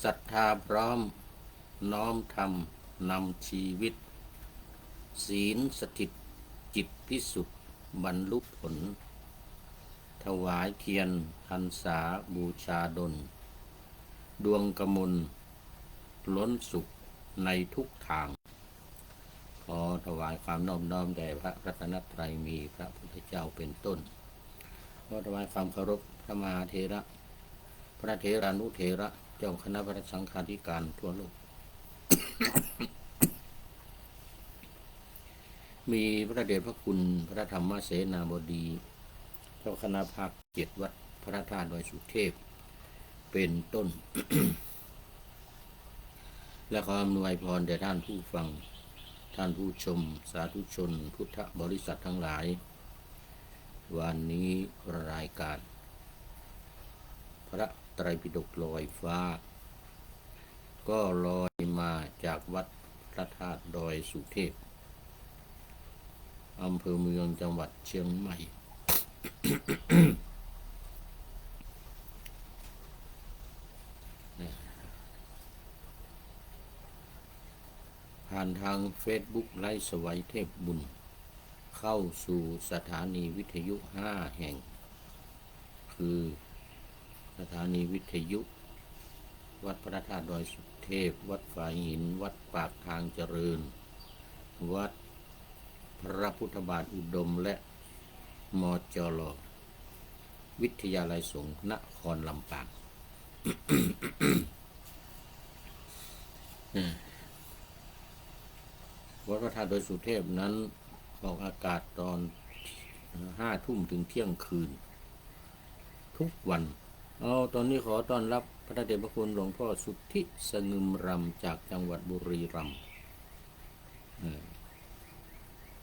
ศรัทธาพร้อมน้อมธรรมนำชีวิตศีลสถิตจิตพิสุทธิ์บรรลุผลถวายเทียนพรรษาบูชาดลดวงกมลล้นสุขในทุกทางขอถวายความนอบน้อมแด่พระรัตนตรัยมีพระพุทธเจ้าเป็นต้นขอถวายความเคารพพระมหาเถระพระเถรานุเถระเจ้าคณะพระสังฆาธิการทั่วโลก มีพระเดชพระคุณพระธรรมเสนาบดีเจ้าคณะภาค7วัดพระธาตุดอยสุเทพเป็นต้น และขออำนวยพรแด่ท่านผู้ฟังท่านผู้ชมสาธุชนพุทธบริษัททั้งหลายวันนี้รายการพระไตรปิฎกลอยฟ้าก็ลอยมาจากวัดพระธาตุดอยสุเทพอำเภอเมืองจังหวัดเชียงใหม่ ผ่านทางเฟซบุ๊กไลฟ์สวัยเทพบุญเข้าสู่สถานีวิทยุ5แห่งคือสถานีวิทยุวัดพระธาตุดอยสุเทพวัดฝายหินวัดปากทางเจริญวัดพระพุทธบาทอุดมและมจลวิทยาลัยสงฆ์นครลำปาง วัดพระธาตุดอยสุเทพนั้นออกอากาศตอน5 ทุ่มถึงเที่ยงคืนทุกวันตอนนี้ขอต้อนรับพระเดชพระคุณหลวงพ่อสุทธิสงึมรำจากจังหวัดบุรีรัมย์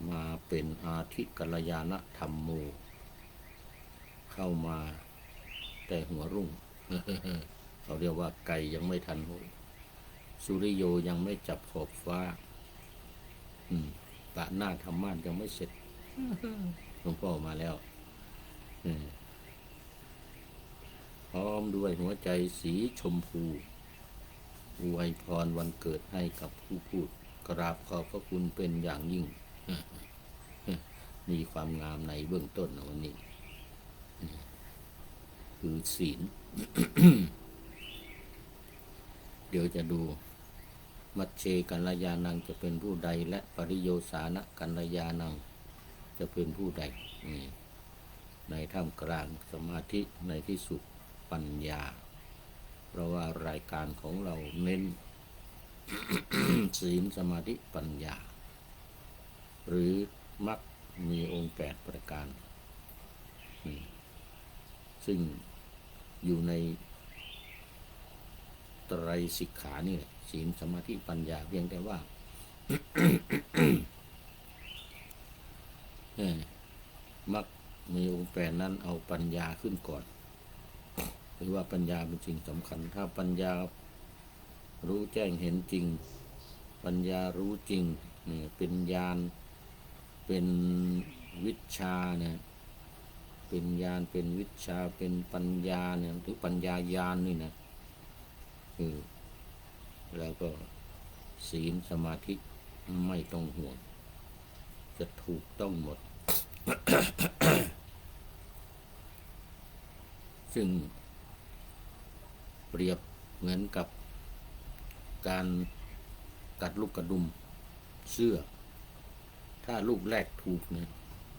มาเป็นอาทิกัลยาณธรรมโมเข้ามาแต่หัวรุ่ง เขาเรียกว่าไก่ยังไม่ทันโหสุริโยยังไม่จับขอบฟ้าปะหน้าธรรมะยังไม่เสร็จ หลวงพ่อมาแล้วพร้อมด้วยหัวใจสีชมพูอวยพรวันเกิดให้กับผู้พูดกราบขอบพระคุณเป็นอย่างยิ่ง มีความงามในเบื้องต้นวันนี้คือศีล เดี๋ยวจะดูมัชเชกัลยาณังจะเป็นผู้ใดและปริโยสานะกัลยาณังจะเป็นผู้ใดในท่ามกลางสมาธิในที่สุดปัญญาเพราะว่ารายการของเราเน้น ศีลสมาธิปัญญาหรือมรรคมีองค์8ประการซึ่งอยู่ในไตรสิกขานี่แหละศีลสมาธิปัญญาเพียงแต่ว่า มรรคมีองค์8นั้นเอาปัญญาขึ้นก่อนหรือว่าปัญญาเป็นสิ่งสำคัญถ้าปัญญารู้แจ้งเห็นจริงปัญญารู้จริงเป็นญาณเป็นวิชาเนี่ยเป็นญาณเป็นวิชาเป็นปัญญาเนี่ยหรือปัญญาญาณนี่นะแล้วก็ศีลสมาธิไม่ต้องห่วงจะถูกต้องหมด ซึ่งเปรียบเหมือนกับการกัดลูกกระดุมเสื้อถ้าลูกแรกถูกเนี่ย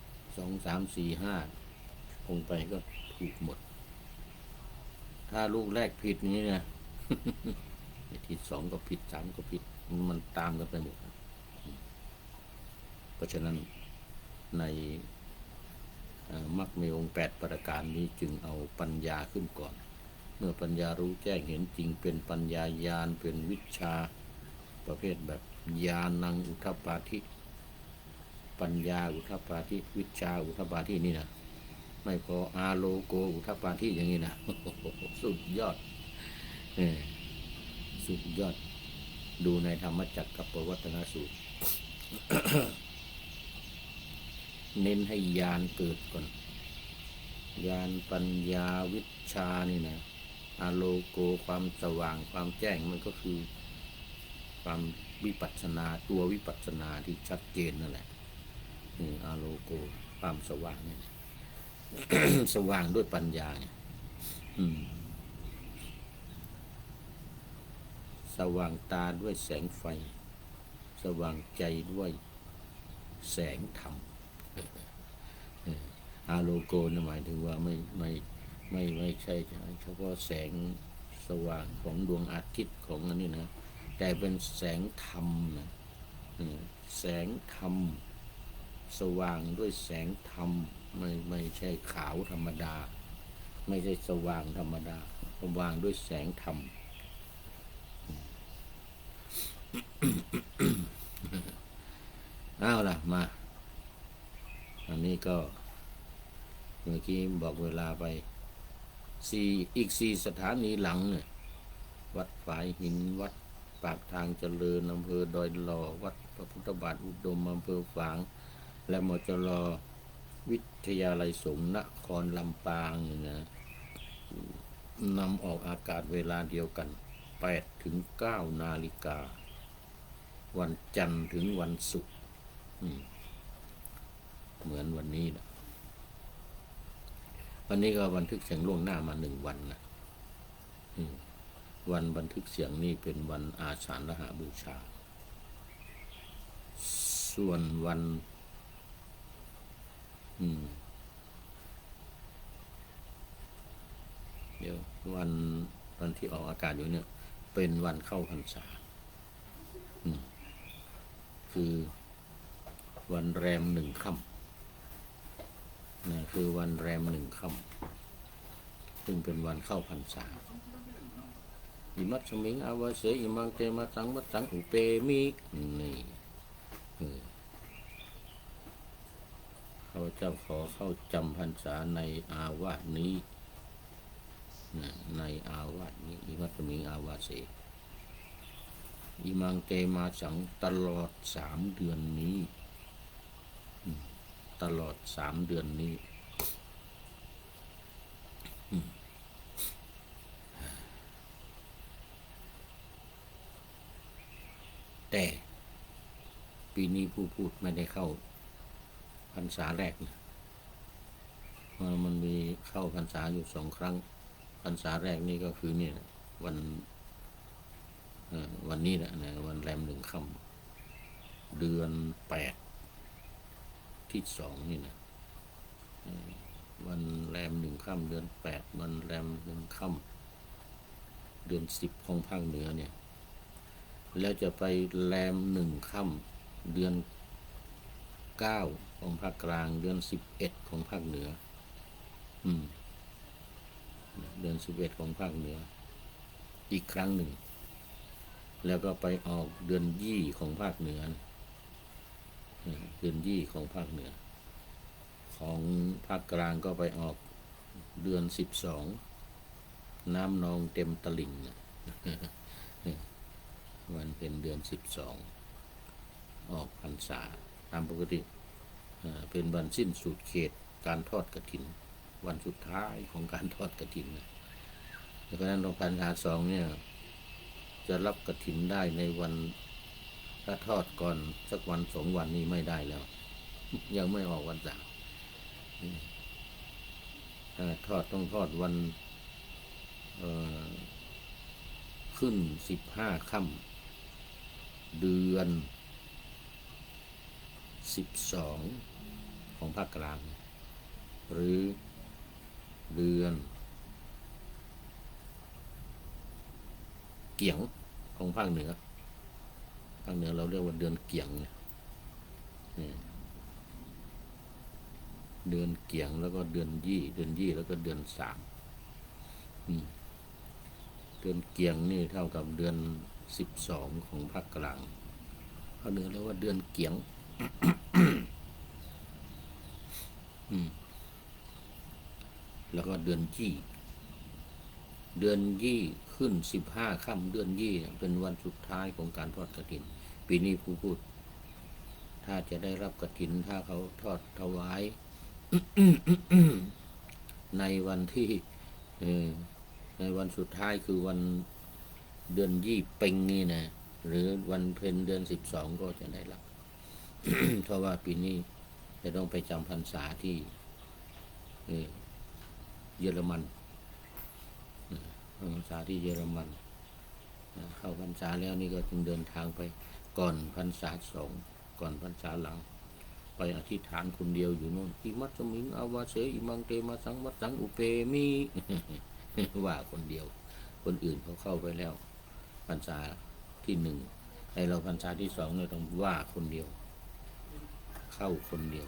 2 3 4 5ลงไปก็ถูกหมดถ้าลูกแรกผิดนี้นะ ที2ก็ผิด3ก็ผิดมันตามกันไปหมดเพราะฉะนั้นในมรรคมีองค์8ประการนี้จึงเอาปัญญาขึ้นก่อนเมื่อปัญญารู้แจ้งเห็นจริงเป็นปัญญาญาณเป็นวิชาประเภทแบบญาณังอุทปาธิปัญญาอุทปาธิวิชาอุทปาธินี่นะไม่พออาโลโกอุทปาธิอย่างนี้นะ สุดยอดสุดยอดดูในธรรมจักรกับปวัตตนสูตร เน้นให้ญาณเกิดก่อนญาณปัญญาวิชานี่นะ อาโลโกความสว่างความแจ้งมันก็คือความวิปัสสนาตัววิปัสสนาที่ชัดเจนนั่นแหละอาโลโกความสว่างเนี่ย สว่างด้วยปัญญาเนี่ยสว่างตาด้วยแสงไฟสว่างใจด้วยแสงธรรมอาโลโกนะหมายถึงว่าไม่ใช่เฉพาะแสงสว่างของดวงอาทิตย์ของอันนี้นะแต่เป็นแสงธรรมนะแสงธรรมสว่างด้วยแสงธรรมไม่ใช่ขาวธรรมดาไม่ใช่สว่างธรรมดาสว่างด้วยแสงธรรมเอาล่ะมาอันนี้ก็เมื่อกี้บอกเวลาไปอีก4สถานีหลังเนี่ยวัดฝายหินวัดปากทางเจริญอำเภอดอยหล่อวัดพระพุทธบาทอุดมอำเภอฝางและมจรวิทยาลัยสงฆ์นครลำปางเนี่ยนะนำออกอากาศเวลาเดียวกัน8 ถึง 9 นาฬิกาวันจันทร์ถึงวันศุกร์เหมือนวันนี้นะวันนี้ก็บันทึกเสียงล่วงหน้ามา1 วันนะวันบันทึกเสียงนี่เป็นวันอาสาฬหบูชาส่วนวันเดี๋ยววันที่ออกอากาศอยู่เนี่ยเป็นวันเข้าพรรษาคือวันแรม1 ค่ำนะคือวันแรม1 ค่ำซึ่งเป็นวันเข้าพรรษาอิมัตสมิงอาวาเสอิมังเตมาสังวัตสังอุเปมินี่ข้าพเจ้าขอเข้าจำพรรษาในอาวาสนี้ในอาวาสนี้อิมัตสมิงอาวาเสอิมังเตมาสังตลอด3 เดือนนี้ตลอด3 เดือนนี้แต่ปีนี้ผู้พูดไม่ได้เข้าพรรษาแรกนะมันมีเข้าพรรษาอยู่2 ครั้งพรรษาแรกนี่ก็คือเนี่ยวันนี้แหละนะวันแรม1 ค่ำเดือน8ที่2นี่นะวันแรม1 ค่ำเดือน8วันแรม1 ค่ำเดือน10ของภาคเหนือเนี่ยแล้วจะไปแรม1 ค่ำเดือน9ของภาคกลางเดือน11ของภาคเหนือเดือน11ของภาคเหนืออีกครั้งหนึ่งแล้วก็ไปออกเดือนยี่ของภาคเหนือเดือนยี่ของภาคเหนือของภาคกลางก็ไปออกเดือน12น้ำนองเต็มตลิ่งวันเป็นเดือน12ออกพรรษาตามปกติเป็นวันสิ้นสุดเขตการทอดกฐินวันสุดท้ายของการทอดกฐินดังนั้นพรรษา2เนี่ยจะรับกฐินได้ในวันถ้าทอดก่อนสักวัน2 วันนี้ไม่ได้แล้วยังไม่ออกวัน3ทอดต้องทอดวันขึ้น15 ค่ำเดือน12ของภาคกลางหรือเดือนเกี่ยงของภาคเหนือเราเรียกว่าเดือนเกี่ยงเดือนเกี่ยงแล้วก็เดือนยี่แล้วก็เดือน3เดือนเกี่ยงนี่เท่ากับเดือน12ของภาคกลางภาคเหนือเรียกว่าเดือนเกี่ยงแล้วก็เดือนยี่ขึ้น15 ค่ำเดือนยี่เป็นวันสุดท้ายของการทอดกฐินปีนี้ผู้พูดถ้าจะได้รับกฐินถ้าเขาทอดถวายในวันที่ ในวันสุดท้ายคือวันเดือนยี่เพ็งนี่นะหรือวันเพ็ญเดือน12ก็จะได้รับ เพราะว่าปีนี้จะต้องไปจำพรรษาที่เยอรมันพรรษาที่เยอรมันเข้าพรรษาแล้วนี่ก็จึงเดินทางไปก่อนพรรษา2ก่อนพรรษาหลังไปอธิษฐานคนเดียวอยู่นู่นอิมัตสมิงอาวาเสอิมังเตมาสังวัตสังอุเปมิ ว่าคนเดียวคนอื่นเขาเข้าไปแล้วพรรษาที่1ให้เราพรรษาที่2เนี่ยต้องว่าคนเดียวเข้าคนเดียว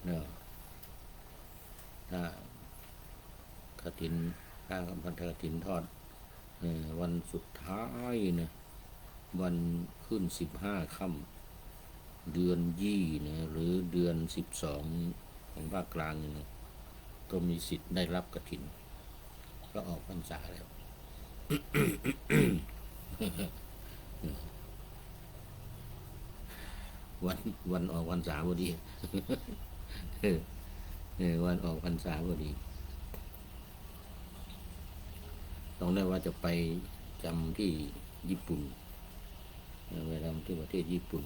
เนาะถ้ากฐินถ้าพันธกฐินทอดวันสุดท้ายนะวันขึ้น15 ค่ำเดือนยี่นะหรือเดือน12ของภาคกลางนะก็มีสิทธิ์ได้รับกฐินก็ออกพรรษาแล้ว วันออกพรรษาพอดี วันออกพรรษาพอดีต้องได้ว่าจะไปจำที่ญี่ปุ่นไปทำที่ประเทศญี่ปุ่น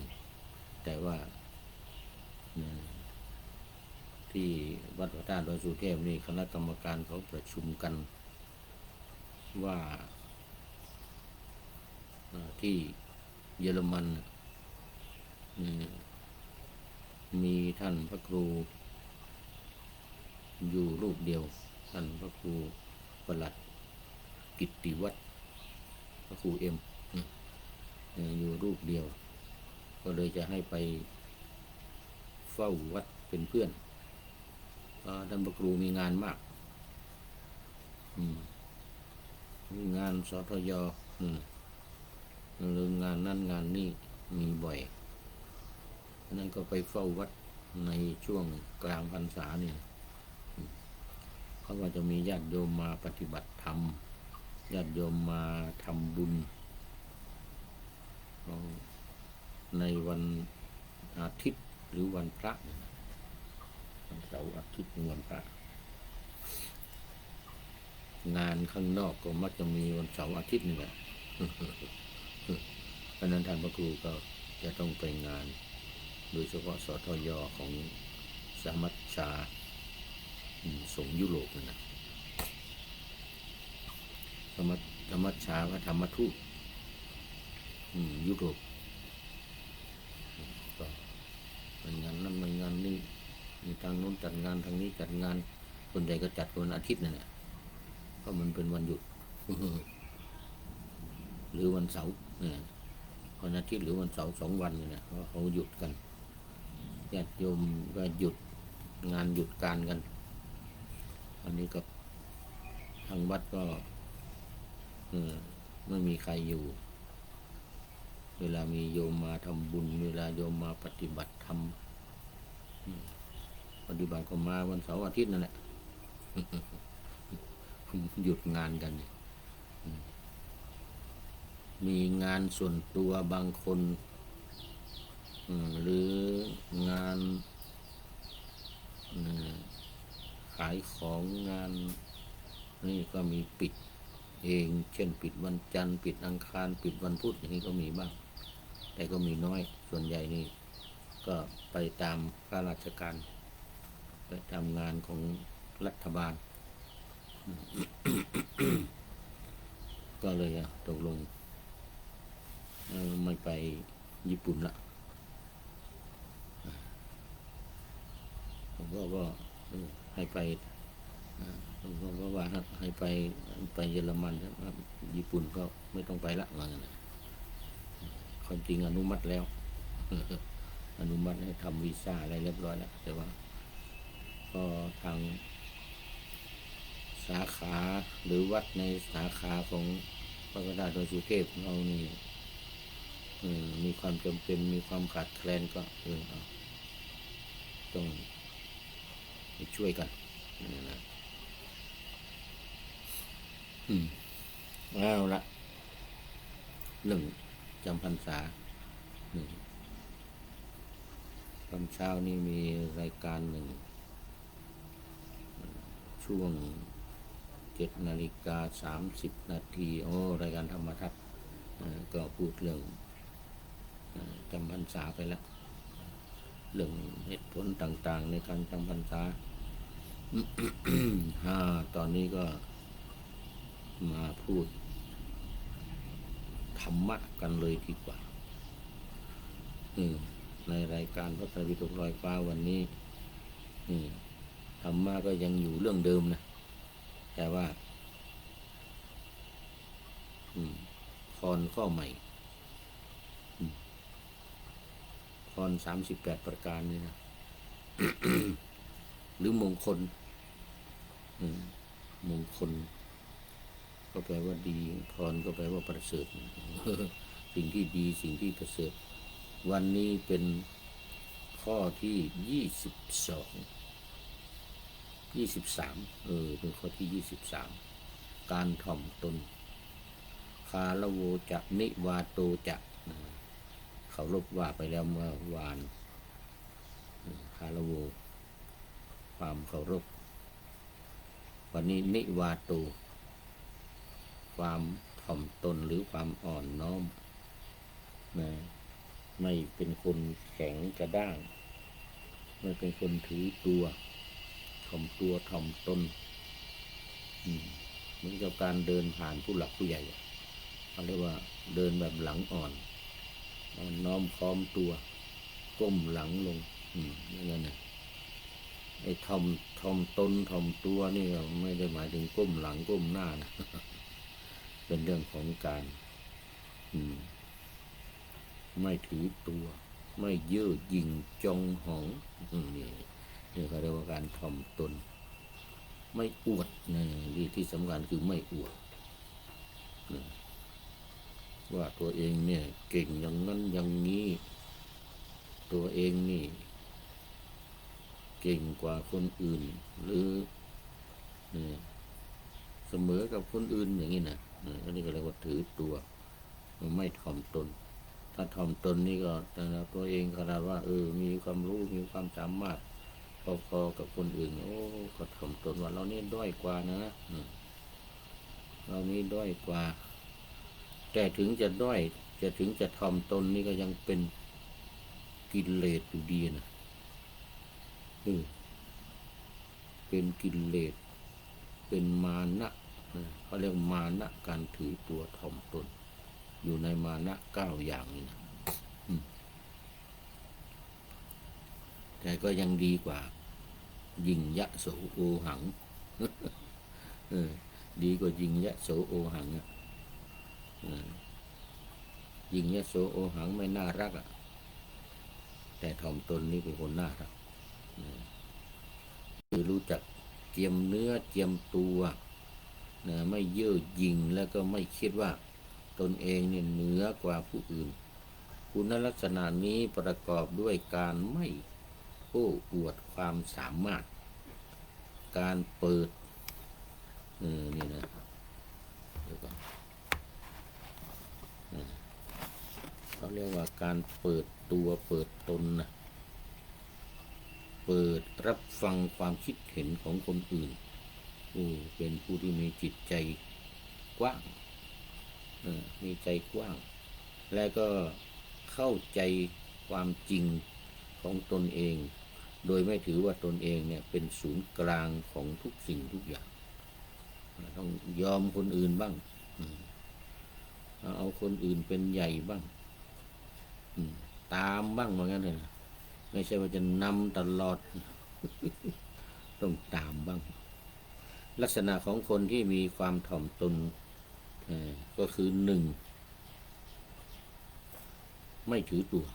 แต่ว่าที่วัดพระธาตุดอยสุเทพนี่คณะกรรมการเขาประชุมกันว่าที่เยอรมันมีท่านพระครูอยู่รูปเดียวท่านพระครูประหลัดกิตติวัฒน์พระครูอยู่รูปเดียวก็เลยจะให้ไปเฝ้าวัดเป็นเพื่อนท่านพระครูมีงานมากมีงานสทยหรืองานนั่นงานนี่มีบ่อยนั้นก็ไปเฝ้าวัดในช่วงกลางพรรษานี่เพราะว่าจะมีญาติโยมมาปฏิบัติธรรมญาติโยมมาทำบุญในวันอาทิตย์หรือวันพระวันเสาร์อาทิตย์วันพระงานข้างนอกก็มักจะมีวันเสาร์อาทิตย์นี่แหละ เพราะนั้นท่านพระครูก็จะต้องไปงานโดยเฉพาะสทยของสามัชชาสงฆ์ยุโรปนะสมัชชาพระธรรมทูตยุโรปก็เป็นงานนั้นเป็นงานนี้มีทางโน้นจัดงานทางนี้จัดงานส่วนใหญ่ก็จัดวันอาทิตย์นั่นแหละเพราะมันเป็นวันหยุด หรือวันเสาร์วันอาทิตย์หรือวันเสาร์2 วันเนี่ยเพราะเขาหยุดกันญาติโยมก็หยุดงานหยุดการกันอันนี้ก็ทางวัดก็ไม่มีใครอยู่เวลามีโยมมาทำบุญเวลาโยมมาปฏิบัติธรรมปฏิบัติก็มาวันเสาร์อาทิตย์นั่นแหละ หยุดงานกันมีงานส่วนตัวบางคนหรืองานขายของงานนี่ก็มีปิดเองเช่นปิดวันจันทร์ปิดอังคารปิดวันพุธอย่างนี้ก็มีบ้างแต่ก็มีน้อยส่วนใหญ่นี่ก็ไปตามข้าราชการไปทำงานของรัฐบาล ก็เลยตกลงไม่ไปญี่ปุ่นละผมก็ให้ไปผมก็ว่าให้ไปเยอรมันครับญี่ปุ่นก็ไม่ต้องไปละว่างั้นนะความจริงอนุมัติแล้ว อนุมัติให้ทำวีซ่าอะไรเรียบร้อยแล้วแต่ว่าก็ทางสาขาหรือวัดในสาขาของพระพุทธดอยสุเทพเรานี่มีความจำเป็นมีความขาดแคลนก็ต้องช่วยกันนะเอาละ1จำพรรษาตอนเช้านี้มีรายการหนึ่งช่วง 17:30 น.โอ้รายการธรรมทัศน์ก็พูดเรื่องจำพรรษาไปแล้วเรื่องเหตุผลต่างๆในการจำพรรษา ตอนนี้ก็มาพูดธรรมะกันเลยดีกว่าในรายการพระไตรปิฎกลอยฟ้าวันนี้ธรรมะก็ยังอยู่เรื่องเดิมนะแต่ว่าพรข้อใหม่พร38ประการนี่นะ หรือมงคลมงคลก็แปลว่าดีพรก็แปลว่าประเสริฐ สิ่งที่ดีสิ่งที่ประเสริฐวันนี้เป็นข้อที่23เป็นข้อที่23การถ่อมตนคาละโวจะนิวาโตจะเขาลบว่าไปแล้วเมื่อวานคาละโวความเคารพวันนี้นิวาโตความถ่อมตนหรือความอ่อนน้อมนะไม่เป็นคนแข็งกระด้างไม่เป็นคนถือตัวถ่อมตัวถ่อมตนเหมือนกับการเดินผ่านผู้หลักผู้ใหญ่เขาเรียกว่าเดินแบบหลังอ่อนน้อมค้อมตัวก้มหลังลงอย่างนั้นนะไอ้ถ่อมตนถ่อมตัวนี่ไม่ได้หมายถึงก้มหลังก้มหน้านะ เป็นเรื่องของการไม่ถือตัวไม่เย่อหยิ่งจองหองนี่เขาเรียกว่าการถ่อมตนไม่อวดนี่ที่สำคัญคือไม่อวดว่าตัวเองเนี่ยเก่งอย่างนั้นอย่างนี้ตัวเองนี่เก่งกว่าคนอื่นหรือเสมอกับคนอื่นอย่างนี้นะอันนี้ก็เรียกว่าถือตัวไม่ถ่อมตนถ้าถ่อมตนนี่ก็ตัวเองขนาดว่ามีความรู้มีความสามารถพอๆกับคนอื่นก็ถ่อมตนว่าเรานี่ด้อยกว่านะเรานี่ด้อยกว่าแต่ถึงจะด้อยถึงจะถ่อมตนนี่ก็ยังเป็นกิเลสอยู่ดีนะเป็นกิเลสเป็นมานะเขาเรียกมานะการถือตัวถ่อมตนอยู่ในมานะ9อย่างนี้นะแต่ก็ยังดีกว่ายิงยะโสโอหัง ดีกว่ายิงยะโสโอหังยิงยะโสโอหังไม่น่ารักแต่ถ่อมตนนี่เป็นคนน่ารักคือรู้จักเจียมเนื้อเจียมตัวไม่เย่อหยิ่งแล้วก็ไม่คิดว่าตนเองเนี่ยเหนือกว่าผู้อื่นคุณลักษณะนี้ประกอบด้วยการไม่โอ้อวดความสามารถการเปิดนี่นะเดี๋ยวก่อนเขาเรียกว่าการเปิดตัวเปิดตนนะเปิดรับฟังความคิดเห็นของคนอื่นเป็นผู้ที่มีจิตใจกว้างมีใจกว้างและก็เข้าใจความจริงของตนเองโดยไม่ถือว่าตนเองเนี่ยเป็นศูนย์กลางของทุกสิ่งทุกอย่างต้องยอมคนอื่นบ้างเอาคนอื่นเป็นใหญ่บ้างตามบ้างเหมือนกันเลยนะไม่ใช่ว่าจะนำตลอด ต้องตามบ้างลักษณะของคนที่มีความถ่อมตนก็คือ1ไม่ถือตัว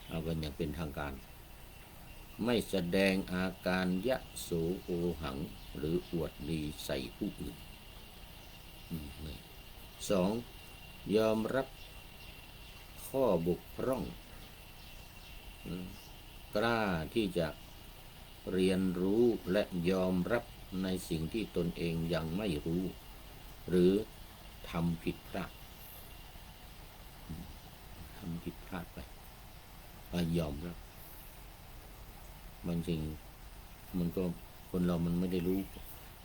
เอากันอย่างเป็นทางการไม่แสดงอาการยะโสโอหังหรืออวดดีใส่ผู้อื่น2ยอมรับข้อบกพร่องกล้าที่จะเรียนรู้และยอมรับในสิ่งที่ตนเองยังไม่รู้หรือทำผิดพลาดไปยอมรับบางสิ่งมันก็คนเรามันไม่ได้รู้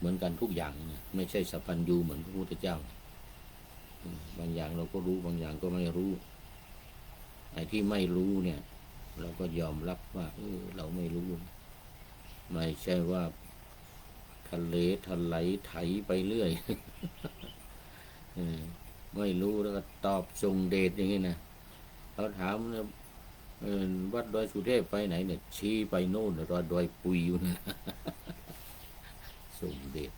เหมือนกันทุกอย่างนะไม่ใช่สัพพัญญูเหมือนพระพุทธเจ้าบางอย่างเราก็รู้บางอย่างก็ไม่รู้ไอ้ที่ไม่รู้เนี่ยเราก็ยอมรับว่าเราไม่รู้ไม่ใช่ว่าทะเลทลายไถไปเรื่อยไม่รู้แล้วก็ตอบทรงเดชอย่างนี้นะเขาถามเนี่ยวัดดอยสุเทพไปไหนเนี่ยชี้ไปโน่นดอยปุยอยู่นะทรงเดช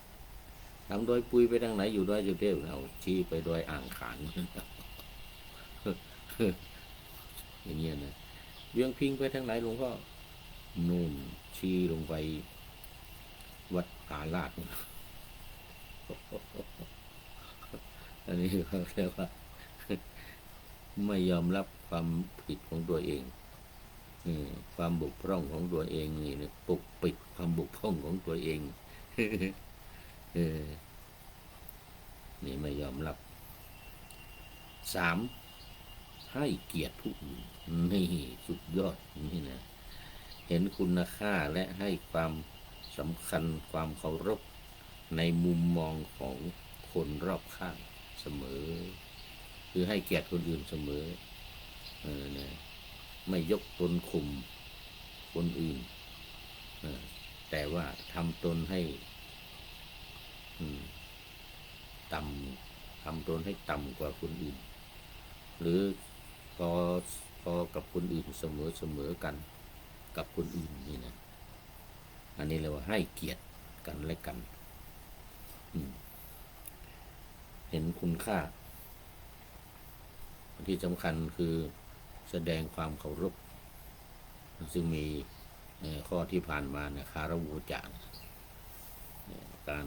ทำดอยปุยไปทางไหนอยู่ดอยสุเทพเอาชี้ไปดอยอ่างขางอย่างเงี้ยนะเวียงพิงไปทางไหนหลวงพ่อนู่นชี้ลงไปวัดผาลาดอันนี้เขาเรียกว่าไม่ยอมรับความผิดของตัวเองความบกพร่องของตัวเองนี่ปกปิดความบกพร่องของตัวเองนี่ไม่ยอมรับ3ให้เกียรติผู้อื่นนี่สุดยอดนี่นะเห็นคุณค่าและให้ความสำคัญความเคารพในมุมมองของคนรอบข้างเสมอคือให้เกียรติคนอื่นเสมอนะไม่ยกตนข่มคนอื่นแต่ว่าทำตนให้ต่ำทำตนให้ต่ำกว่าคนอื่นหรือพอกับคนอื่นเสมอกันกับคนอื่นนี่นะอันนี้เรียกว่าให้เกียรติกันและกันเห็นคุณค่าที่สำคัญคือแสดงความเคารพซึ่งมีข้อที่ผ่านมาเนี่ยคารวะจากา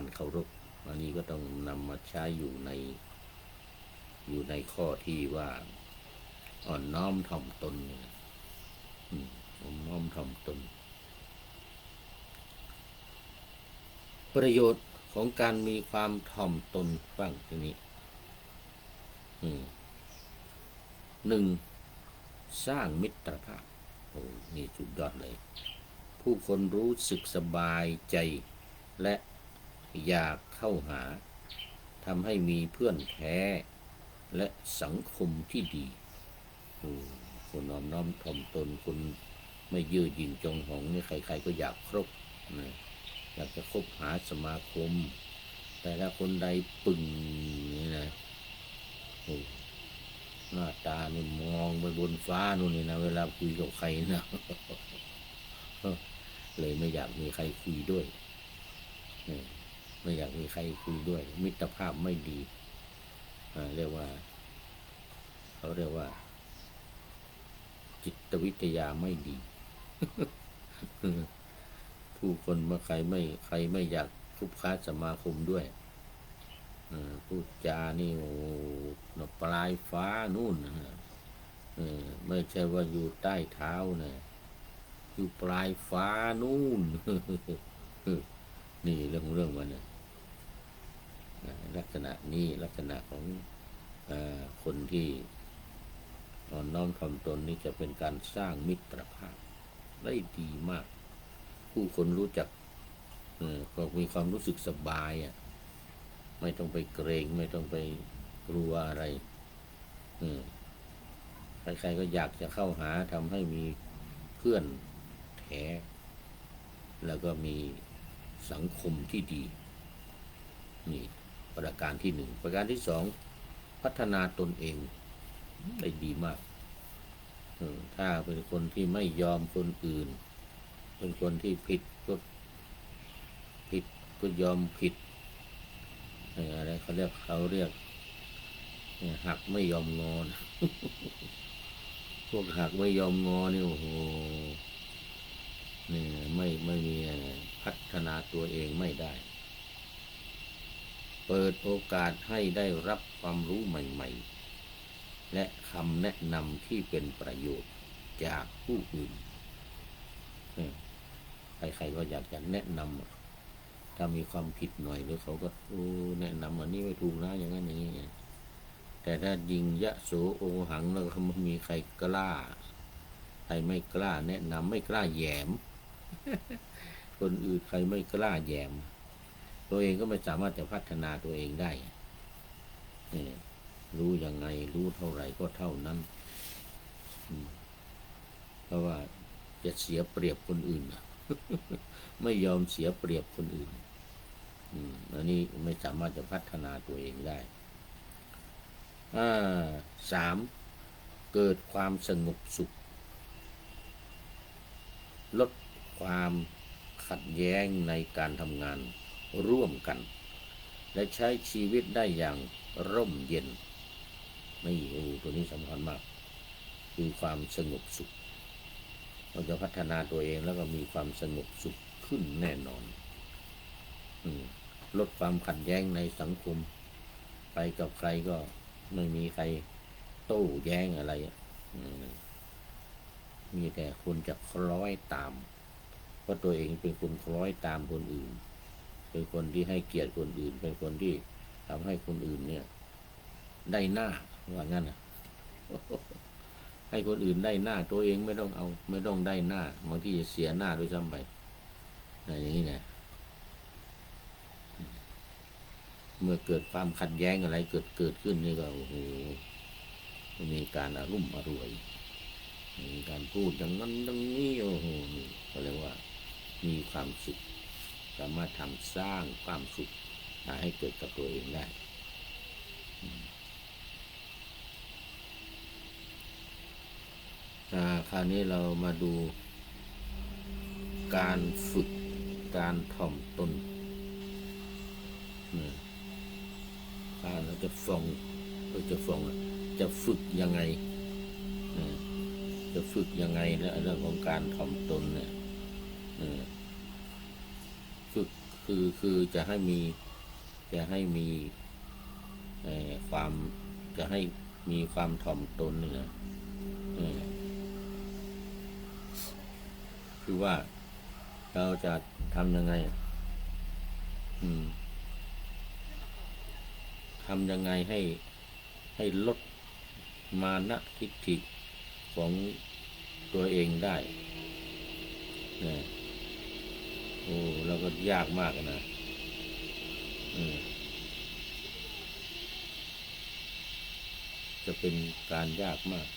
รเคารพอันนี้ก็ต้องนำมาใช้อยู่ในข้อที่ว่าอ่อนน้อมถ่อมตนอ่อนน้อมถ่อมตนประโยชน์ของการมีความถ่อมตนบ้างทีนี้1. สร้างมิตรภาพนี่สุดยอดเลยผู้คนรู้สึกสบายใจและอยากเข้าหาทำให้มีเพื่อนแท้และสังคมที่ดีคนอ่อนน้อมถ่อมตนคนไม่เย่อหยิ่งจองหองนี่ใครๆก็อยากครบนะอยากจะคบหาสมาคมแต่ถ้าคนใดปึ่งนี่นะหน้าตานี่มองไปบนฟ้านู่นนี่นะเวลาคุยกับใครนะเลยไม่อยากมีใครคุยด้วยไม่อยากมีใครคุยด้วยมิตรภาพไม่ดีเขาเรียกว่าจิตวิทยาไม่ดีผู้คนเมื่อใครไม่อยากคบค้าสมาคมด้วยพูดจานี่ปลายฟ้านู่นไม่ใช่ว่าอยู่ใต้เท้านะอยู่ปลายฟ้านู่นนี่เรื่องมันนะลักษณะนี้ลักษณะของคนที่อ่อนน้อมถ่อมตนนี่จะเป็นการสร้างมิตรภาพได้ดีมากผู้คนรู้จักก็มีความรู้สึกสบายไม่ต้องไปเกรงไม่ต้องไปกลัวอะไรใครๆก็อยากจะเข้าหาทำให้มีเพื่อนแท้แล้วก็มีสังคมที่ดีนี่ประการที่1ประการที่2พัฒนาตนเองได้ดีมากถ้าเป็นคนที่ไม่ยอมคนอื่นเป็นคนที่ผิดก็ยอมผิดอะไรเขาเรียกหักไม่ยอมงอพวกหักไม่ยอมงอนี่โอ้โหนี่ไม่มีพัฒนาตัวเองไม่ได้เปิดโอกาสให้ได้รับความรู้ใหม่ๆและคำแนะนำที่เป็นประโยชน์จากผู้อื่นใครๆก็อยากจะแนะนำถ้ามีความผิดหน่อยหรือเขาก็แนะนำอันนี้ไม่ถูกนะอย่างนั้นอย่างนี้แต่ถ้ายิงยะโสโอหังแล้วก็ไม่มีใครกล้าใครไม่กล้าแนะนำไม่กล้าแยมคนอื่นใครไม่กล้าแยม ตัวเองก็ไม่สามารถจะพัฒนาตัวเองได้รู้ยังไงรู้เท่าไหร่ก็เท่านั้นเพราะว่าจะเสียเปรียบคนอื่น ไม่ยอมเสียเปรียบคนอื่นอันนี้ไม่สามารถจะพัฒนาตัวเองได้3. เกิดความสงบสุขลดความขัดแย้งในการทำงานร่วมกันและใช้ชีวิตได้อย่างร่มเย็นนี่ตัวนี้สำคัญมากคือความสงบสุขเราจะพัฒนาตัวเองแล้วก็มีความสงบสุขขึ้นแน่นอนลดความขัดแย้งในสังคมไปกับใครก็ไม่มีใครโต้แย้งอะไรมีแต่คนจะคล้อยตามเพราะตัวเองเป็นคนคล้อยตามคนอื่นเป็นคนที่ให้เกียรติคนอื่นเป็นคนที่ทำให้คนอื่นเนี่ยได้หน้าว่างั้นให้คนอื่นได้หน้าตัวเองไม่ต้องเอาไม่ต้องได้หน้าบางทีจะเสียหน้าด้วยซ้ำไปอย่างนี้นะเมื่อเกิดความขัดแย้งอะไรเกิดขึ้นนี่ก็โอ้โหมีการอารมณ์อร่วยมีการพูดอย่างนั้นอย่างนี้โอ้โหก็เรียกว่ามีความสุขสามารถทำสร้างความสุขให้เกิดกับตัวเองได้คราวนี้เรามาดูการฝึกการถ่อมตนเราจะจะฝึกยังไงจะฝึกยังไงและเรื่องของการถ่อมตนเนี่ยฝึกคือจะให้มีความจะให้มีความถ่อมตนเนี่ยคือว่าเราจะทำยังไงทำยังไงให้ลดมานะทิฏฐิของตัวเองได้โอ้เราก็ยากมากนะจะเป็นการยากมาก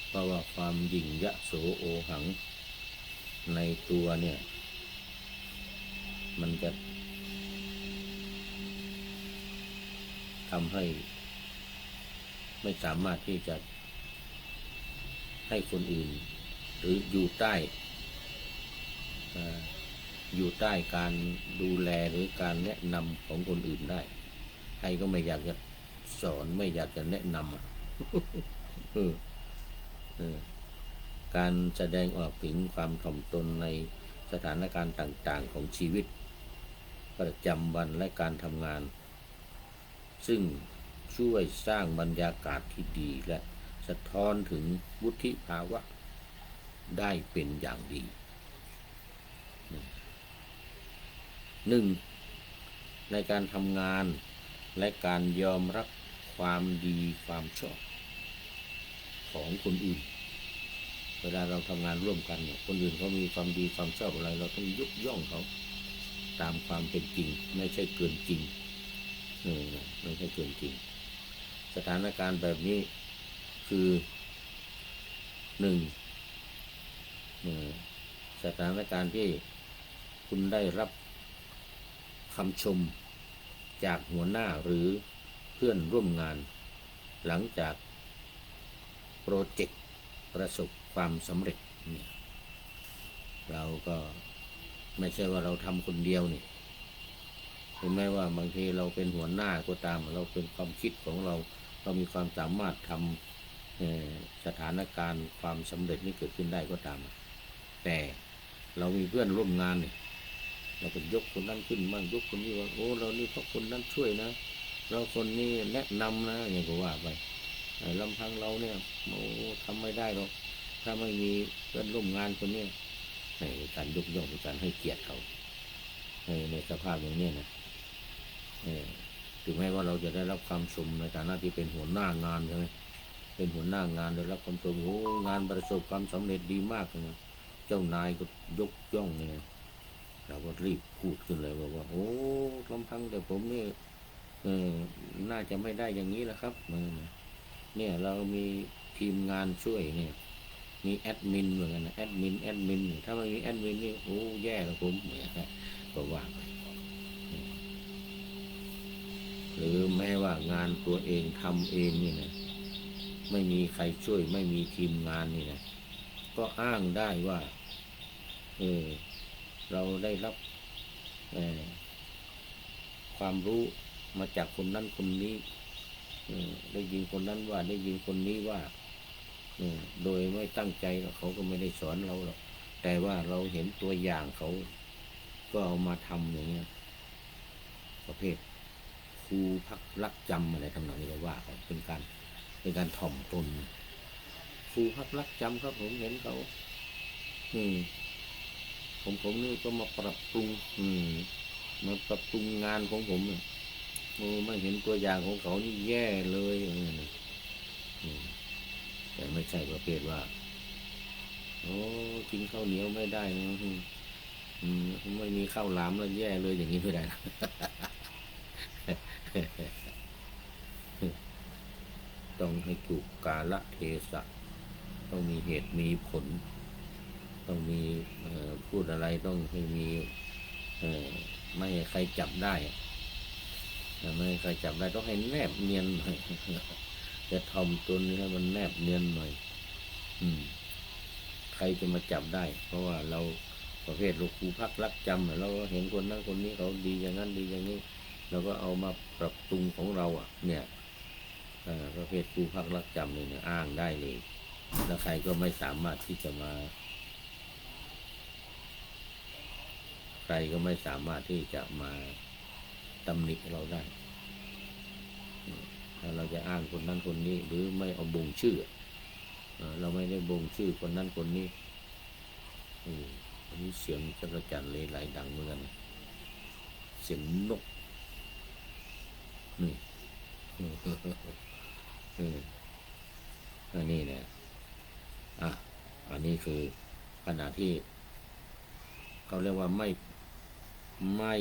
เพราะว่าความหยิ่งยโสโอหังในตัวเนี่ยมันจะทำให้ไม่สามารถที่จะให้คนอื่นหรืออยู่ใต้การดูแลหรือการแนะนำของคนอื่นได้ใครก็ไม่อยากจะสอนไม่อยากจะแนะนำการแสดงออกถึงความถ่อมตนในสถานการณ์ต่างๆของชีวิตประจำวันและการทำงานซึ่งช่วยสร้างบรรยากาศที่ดีและสะท้อนถึงวุฒิภาวะได้เป็นอย่างดี 1. ในการทำงานและการยอมรับความดีความชอบของคนอื่นเวลาเราทำงานร่วมกันเนี่ยคนอื่นเขามีความดีความชอบอะไรเราต้องยกย่องเขาตามความเป็นจริงไม่ใช่เกินจริงไม่ใช่เกินจริงสถานการณ์แบบนี้คือสถานการณ์ที่คุณได้รับคำชมจากหัวหน้าหรือเพื่อนร่วมงานหลังจากโปรเจกต์ประสบความสำเร็จเนี่ยเราก็ไม่ใช่ว่าเราทำคนเดียวนี่ถึงแม้ว่าบางทีเราเป็นหัวหน้าก็ตามเราเป็นความคิดของเรามีความสามารถทำสถานการณ์ความสำเร็จนี้เกิดขึ้นได้ก็ตามแต่เรามีเพื่อนร่วมงานเนี่ยเราก็ยกคนนั้นขึ้นบ้างยกคนนี้ว่าโอ้เรานี่เพราะคนนั้นช่วยนะเราคนนี้แนะนำนะอย่างก็ว่าไปลำพังเราเนี่ยโอ้ทำไม่ได้หรอกถ้าไม่มีเพื่อนร่วมงานคนนี้ในการยกย่องในการให้เกียรติเขาในสภาพอย่างนี้นะถึงแม้ว่าเราจะได้รับความชมในฐานะที่เป็นหัวหน้างานใช่ไหมเป็นหัวหน้างานได้รับความชมโอ้งานประสบความสำเร็จดีมากเลยเจ้านายก็ยกย่องเลย เราก็รีบพูดขึ้นเลยว่าโอ้ลำพังแต่ผมนี่น่าจะไม่ได้อย่างนี้แหละครับเนี่ยเรามีทีมงานช่วยเนี่ยมีแอดมินเหมือนกันนะแอดมินถ้าไม่มีแอดมินนี่โอ้แย่แล้วผมเนี่ยก็ว่าไปหรือแม้ว่างานตัวเองทำเองนี่นะไม่มีใครช่วยไม่มีทีมงานนี่นะก็อ้างได้ว่าเราได้รับความรู้มาจากคนนั้นคนนี้ได้ยินคนนั้นว่าได้ยินคนนี้ว่าโดยไม่ตั้งใจเขาก็ไม่ได้สอนเราหรอกแต่ว่าเราเห็นตัวอย่างเขาก็เอามาทำอย่างเงี้ยประเภทครูพักรักจำอะไรทำนองนี้ก็ว่าเป็นการถ่อมตนครูพักรักจำครับผมเห็นเขาผมนี่ก็มาปรับปรุงมาปรับปรุงงานของผมไม่เห็นตัวอย่างของเขานี่แย่เลยแต่ไม่ใช่ประเภทว่าโอ้กินข้าวเหนียวไม่ได้นะไม่มีข้าวหลามแล้วแย่เลยอย่างนี้ไม่ได้นะ ต้องให้ถูกกาลเทศะต้องมีเหตุมีผลต้องมีพูดอะไรต้องให้มีไม่ให้ใครจับได้ไม่ให้ใครจับได้ต้องให้แนบเนียนหน่อยจะทำตัวนี้ให้มันแนบเนียนหน่อยใครจะมาจับได้ เพราะว่าเราประเภทลูกครูพักรักจำเราเห็นคนนั้นคนนี้เขาดีอย่างนั้นดีอย่างนี้เราก็เอามาปรับปรุงของเราเนี่ยประเภทครูพักรักจำเนี่ยอ้างได้เลยแล้วใครก็ไม่สามารถที่จะมาใครก็ไม่สามารถที่จะมาตำหนิเราได้ถ้าเราจะอ้างคนนั้นคนนี้หรือไม่เอาบ่งชื่อเราไม่ได้บ่งชื่อคนนั้นคนนี้อันนี้เสียงจักรจันทร์เลยไหลดังเหมือนกันเสียงนกนี่อันนี้เนี่ยอันนี้คือขณะที่เขาเรียกว่าไม่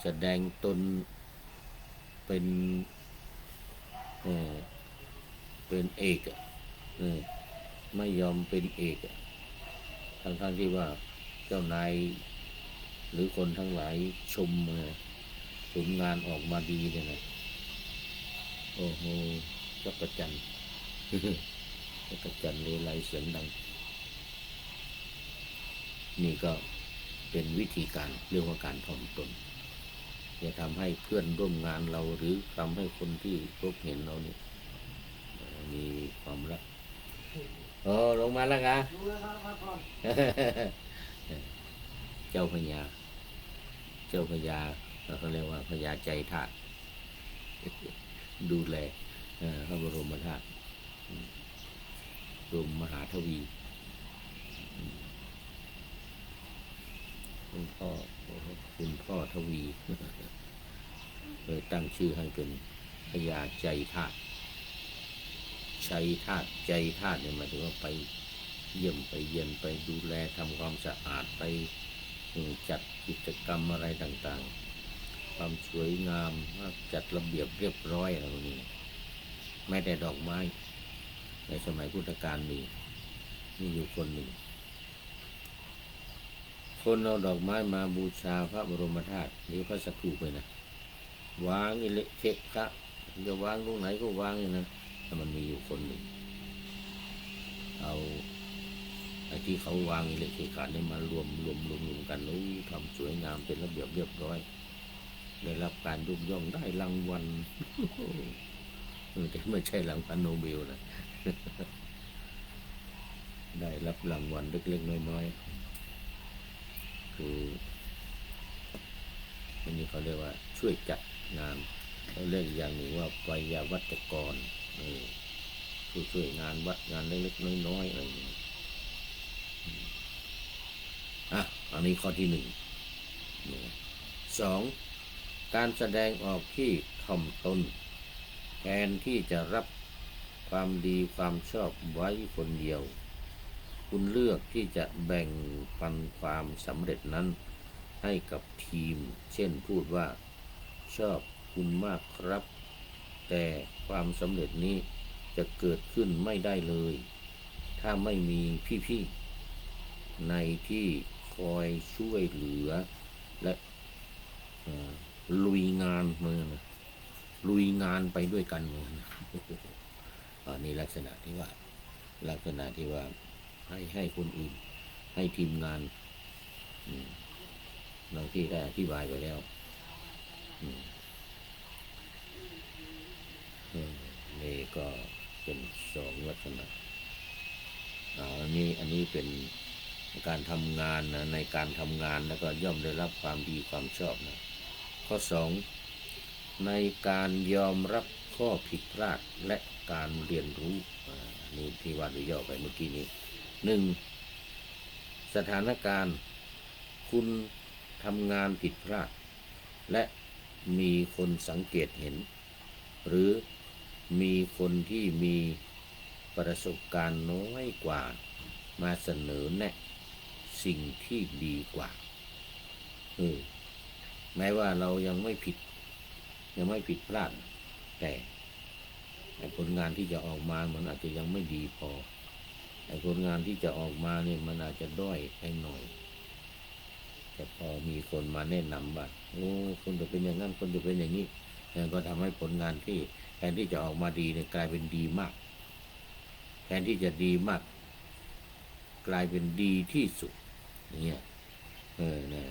แสดงตนเป็นเอกไม่ยอมเป็นเอกทั้งที่ว่าเจ้านายหรือคนทั้งหลายชมผลงานออกมาดีเนี่ยนะโอ้โหจักรจันทร์จักรจันทร์เลไลเสียงดังนี่ก็เป็นวิธีการเรื่องของการถ่อมตนจะทำให้เพื่อนร่วมงานเราหรือทำให้คนที่พบเห็นเราเนี่ยมีความรักลงมาแล้วกันเจ้าพญาเขาเรียกว่าพญาใจธาตุดูแลพระบรมธาตุรวมมหาทวีคุณพ่อทวีเลยตั้งชื่อให้เป็นพญาใจธาตุใจธาตุเนี่ยหมายถึงว่าไปเยี่ยมไปเยียนไปดูแลทำความสะอาดไปจัดกิจกรรมอะไรต่างๆความสวยงามจัดระเบียบเรียบร้อยอะไรพวกนี้แม้แต่ดอกไม้ในสมัยพุทธกาลมีอยู่คนหนึ่งคนเอาดอกไม้มาบูชาพระบรมธาตุหรือพระสถูปไปนะวางอิเละเทะคะจะวางตรงไหนก็วางอย่างนั้นแต่มันมีอยู่คนหนึ่งเอาไอ้ที่เขาวางอิเละเทะคะนี่มารวมกันแล้วทำสวยงามเป็นระเบียบเรียบร้อยได้รับการยกย่องได้รางวัลแต่ไม่ใช่รางวัลโนเบลนะ ได้รับรางวัลเล็กๆน้อยๆคืออันนี้เขาเรียกว่าช่วยจัดงานเขาเรียกอย่างหนึ่งว่าไวยาวัจกรช่วยงานวัดงานเล็กๆน้อยๆอะไรอย่างนี้อันนี้ข้อที่2การแสดงออกที่ถ่อมตนแทนที่จะรับความดีความชอบไว้คนเดียวคุณเลือกที่จะแบ่งปันความสำเร็จนั้น ให้กับทีมเช่นพูดว่าชอบคุณมากครับแต่ความสำเร็จนี้จะเกิดขึ้นไม่ได้เลยถ้าไม่มีพี่ๆในที่คอยช่วยเหลือและลุยงานมือนะลุยงานไปด้วยกันมือนะอันนี้ลักษณะที่ว่าให้คนอื่นให้ทีมงานบางที่ได้อธิบายไปแล้วนี่ก็เป็นสองลักษณะอันนี้เป็นการทำงานนะในการทำงานแล้วก็ย่อมได้รับความดีความชอบนะข้อสองในการยอมรับข้อผิดพลาดและการเรียนรู้นี่ที่ว่าโดยย่อไปเมื่อกี้นี้หนึ่งสถานการณ์คุณทำงานผิดพลาดและมีคนสังเกตเห็นหรือมีคนที่มีประสบการณ์น้อยกว่ามาเสนอแนะสิ่งที่ดีกว่าแม้ว่าเรายังไม่ผิดพลาดแต่ผลงานที่จะออกมามันอาจจะยังไม่ดีพอผลงานที่จะออกมาเนี่ยมันอาจจะด้อยไปหน่อยแต่พอมีคนมาแนะนำว่าโอ้คนจะเป็นอย่างนั้นคนจะเป็นอย่างนี้ก็ทำให้ผลงานที่แทนที่จะออกมาดีเนี่ยกลายเป็นดีมากแทนที่จะดีมากกลายเป็นดีที่สุดเนี่ยเนี่ย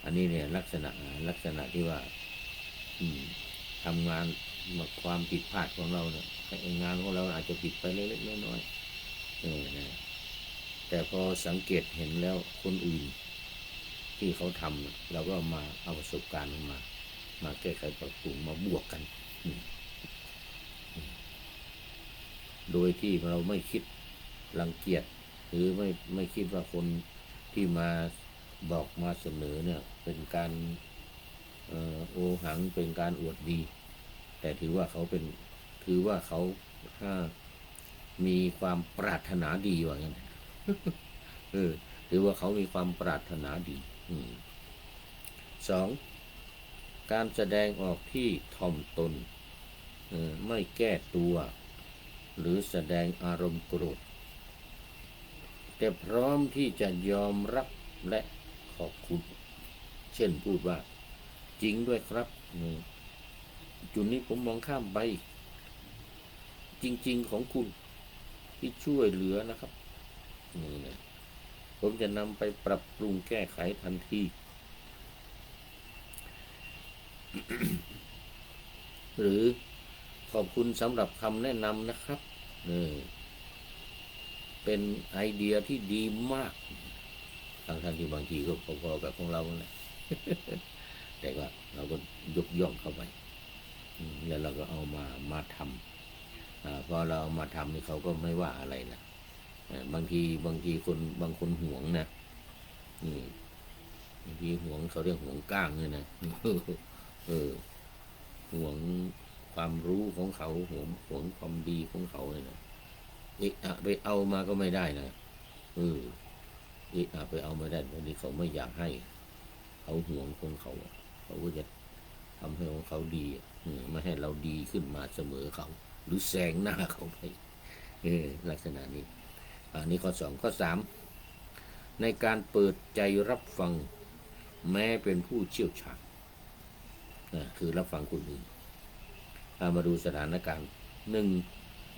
อันนี้เนี่ยลักษณะที่ว่าทำงานความผิดพลาดของเราเนี่ยงานของเราอาจจะผิดไปเล็กๆน้อยๆนะแต่พอสังเกตเห็นแล้วคนอื่นที่เขาทำเราก็มาเอาประสบการณ์มาแก้ไขปรับปรุงมาบวกกันโดยที่เราไม่คิดรังเกียจหรือไม่คิดว่าคนที่มาบอกมาเสนอเนี่ยเป็นการโอหังเป็นการอวดดีแต่ถือว่าเขามีความปรารถนาดีว่างั้นถือว่าเขามีความปรารถนาดีสองการแสดงออกที่ถ่อมตนไม่แก้ตัวหรือแสดงอารมณ์โกรธแต่พร้อมที่จะยอมรับและขอบคุณเช่นพูดว่าจริงด้วยครับจุดนี้ผมมองข้ามไปจริงๆของคุณที่ช่วยเหลือนะครับนี่นะผมจะนำไปปรับปรุงแก้ไขทันที หรือขอบคุณสำหรับคำแนะนำนะครับเป็นไอเดียที่ดีมากทั้งที่บางทีก็พอๆกับของเราแหละ แต่ก็เราก็ยกย่องเข้าไปแล้วเราก็เอามาทำพอเราเอามาทำนี่เขาก็ไม่ว่าอะไรนะบางทีบางคนหวงนะบางทีหวงเขาเรียกหวงก้างเลยนะหวงความรู้ของเขาหวงความดีของเขาเลยนะไปเอามาก็ไม่ได้นะไปเอาไม่ได้บางทีเขาไม่อยากให้เขาหวงของเขาก็จะทำให้ของเขาดีไม่ให้เราดีขึ้นมาเสมอเขาหรือแซงหน้าเขาไปลักษณะนี้อันนี้ข้อสองข้อสามในการเปิดใจรับฟังแม้เป็นผู้เชี่ยวชาญคือรับฟังคนอื่นมาดูสถานการณ์หนึ่ง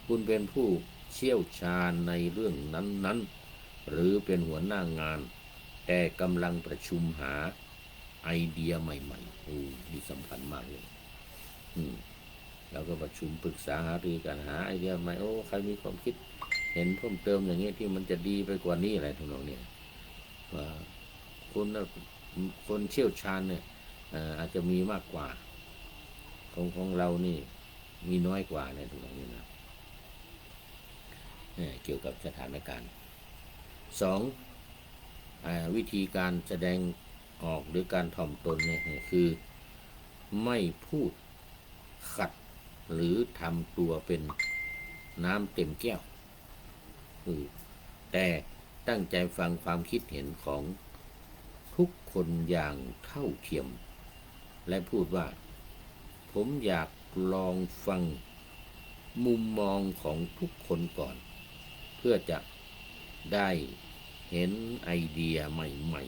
คุณเป็นผู้เชี่ยวชาญในเรื่องนั้นๆหรือเป็นหัวหน้างานแต่กำลังประชุมหาไอเดียใหม่ๆนี่สำคัญมากเลยเราก็ประชุมปรึกษาหารือกันหาไอเดียใหม่ใครมีความคิดเห็นเพิ่มเติมอย่างนี้ที่มันจะดีไปกว่านี้อะไรทั้งนั้นเนี่ยว่าคนเชี่ยวชาญเนี่ยอาจจะมีมากกว่าของเรานี่มีน้อยกว่าในตรงนี้นะเกี่ยวกับสถานการณ์สองวิธีการแสดงออกหรือการถ่อมตนเนี่ยคือไม่พูดขัดหรือทำตัวเป็นน้ำเต็มแก้วแต่ตั้งใจฟังความคิดเห็นของ ทุกคนอย่างเท่าเทียมและพูดว่าผมอยากลองฟังมุมมองของทุกคนก่อนเพื่อจะได้เห็นไอเดียใหม่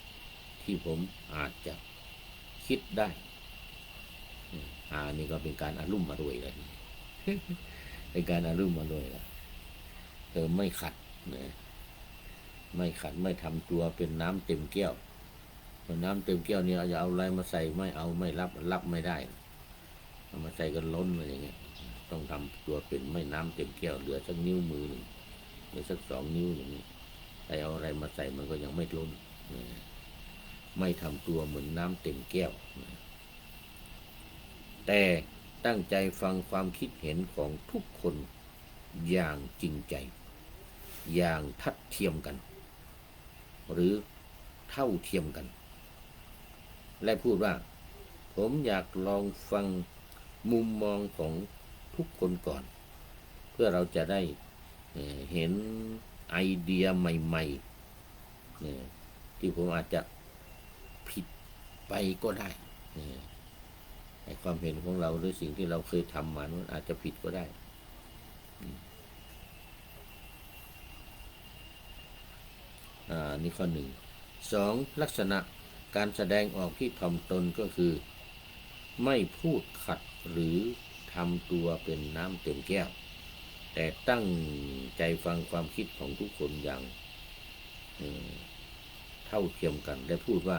ๆที่ผมอาจจะคิดได้นี่ก็เป็นการอารุ่มอร่วยเลยเป็นการอารุ่มอร่วยเลยไม่ขัดนะไม่ขัดไม่ทำตัวเป็นน้ำเต็มแก้วน้ำเต็มแก้วเนี่ยจะเอาอะไรมาใส่ไม่เอาไม่รับไม่ได้เอามาใส่กันล้นอะไรอย่างเงี้ยต้องทำตัวเป็นไม่น้ำเต็มแก้วเหลือสักนิ้วมือหนึ่งหรือสัก2 นิ้วอย่างนี้ใส่เอาอะไรมาใส่มันก็ยังไม่ล้นไม่ทำตัวเหมือนน้ำเต็มแก้วแต่ตั้งใจฟังความคิดเห็นของทุกคนอย่างจริงใจอย่างทัดเทียมกันหรือเท่าเทียมกันและพูดว่าผมอยากลองฟังมุมมองของทุกคนก่อนเพื่อเราจะได้เห็นไอเดียใหม่ๆที่ผมอาจจะผิดไปก็ได้ความเห็นของเราหรือสิ่งที่เราเคยทำมานั้นอาจจะผิดก็ได้นี่ข้อ1 2ลักษณะการแสดงออกที่ถ่อมตนก็คือไม่พูดขัดหรือทำตัวเป็นน้ำเต็มแก้วแต่ตั้งใจฟังความคิดของทุกคนอย่างเท่าเทียมกันและพูดว่า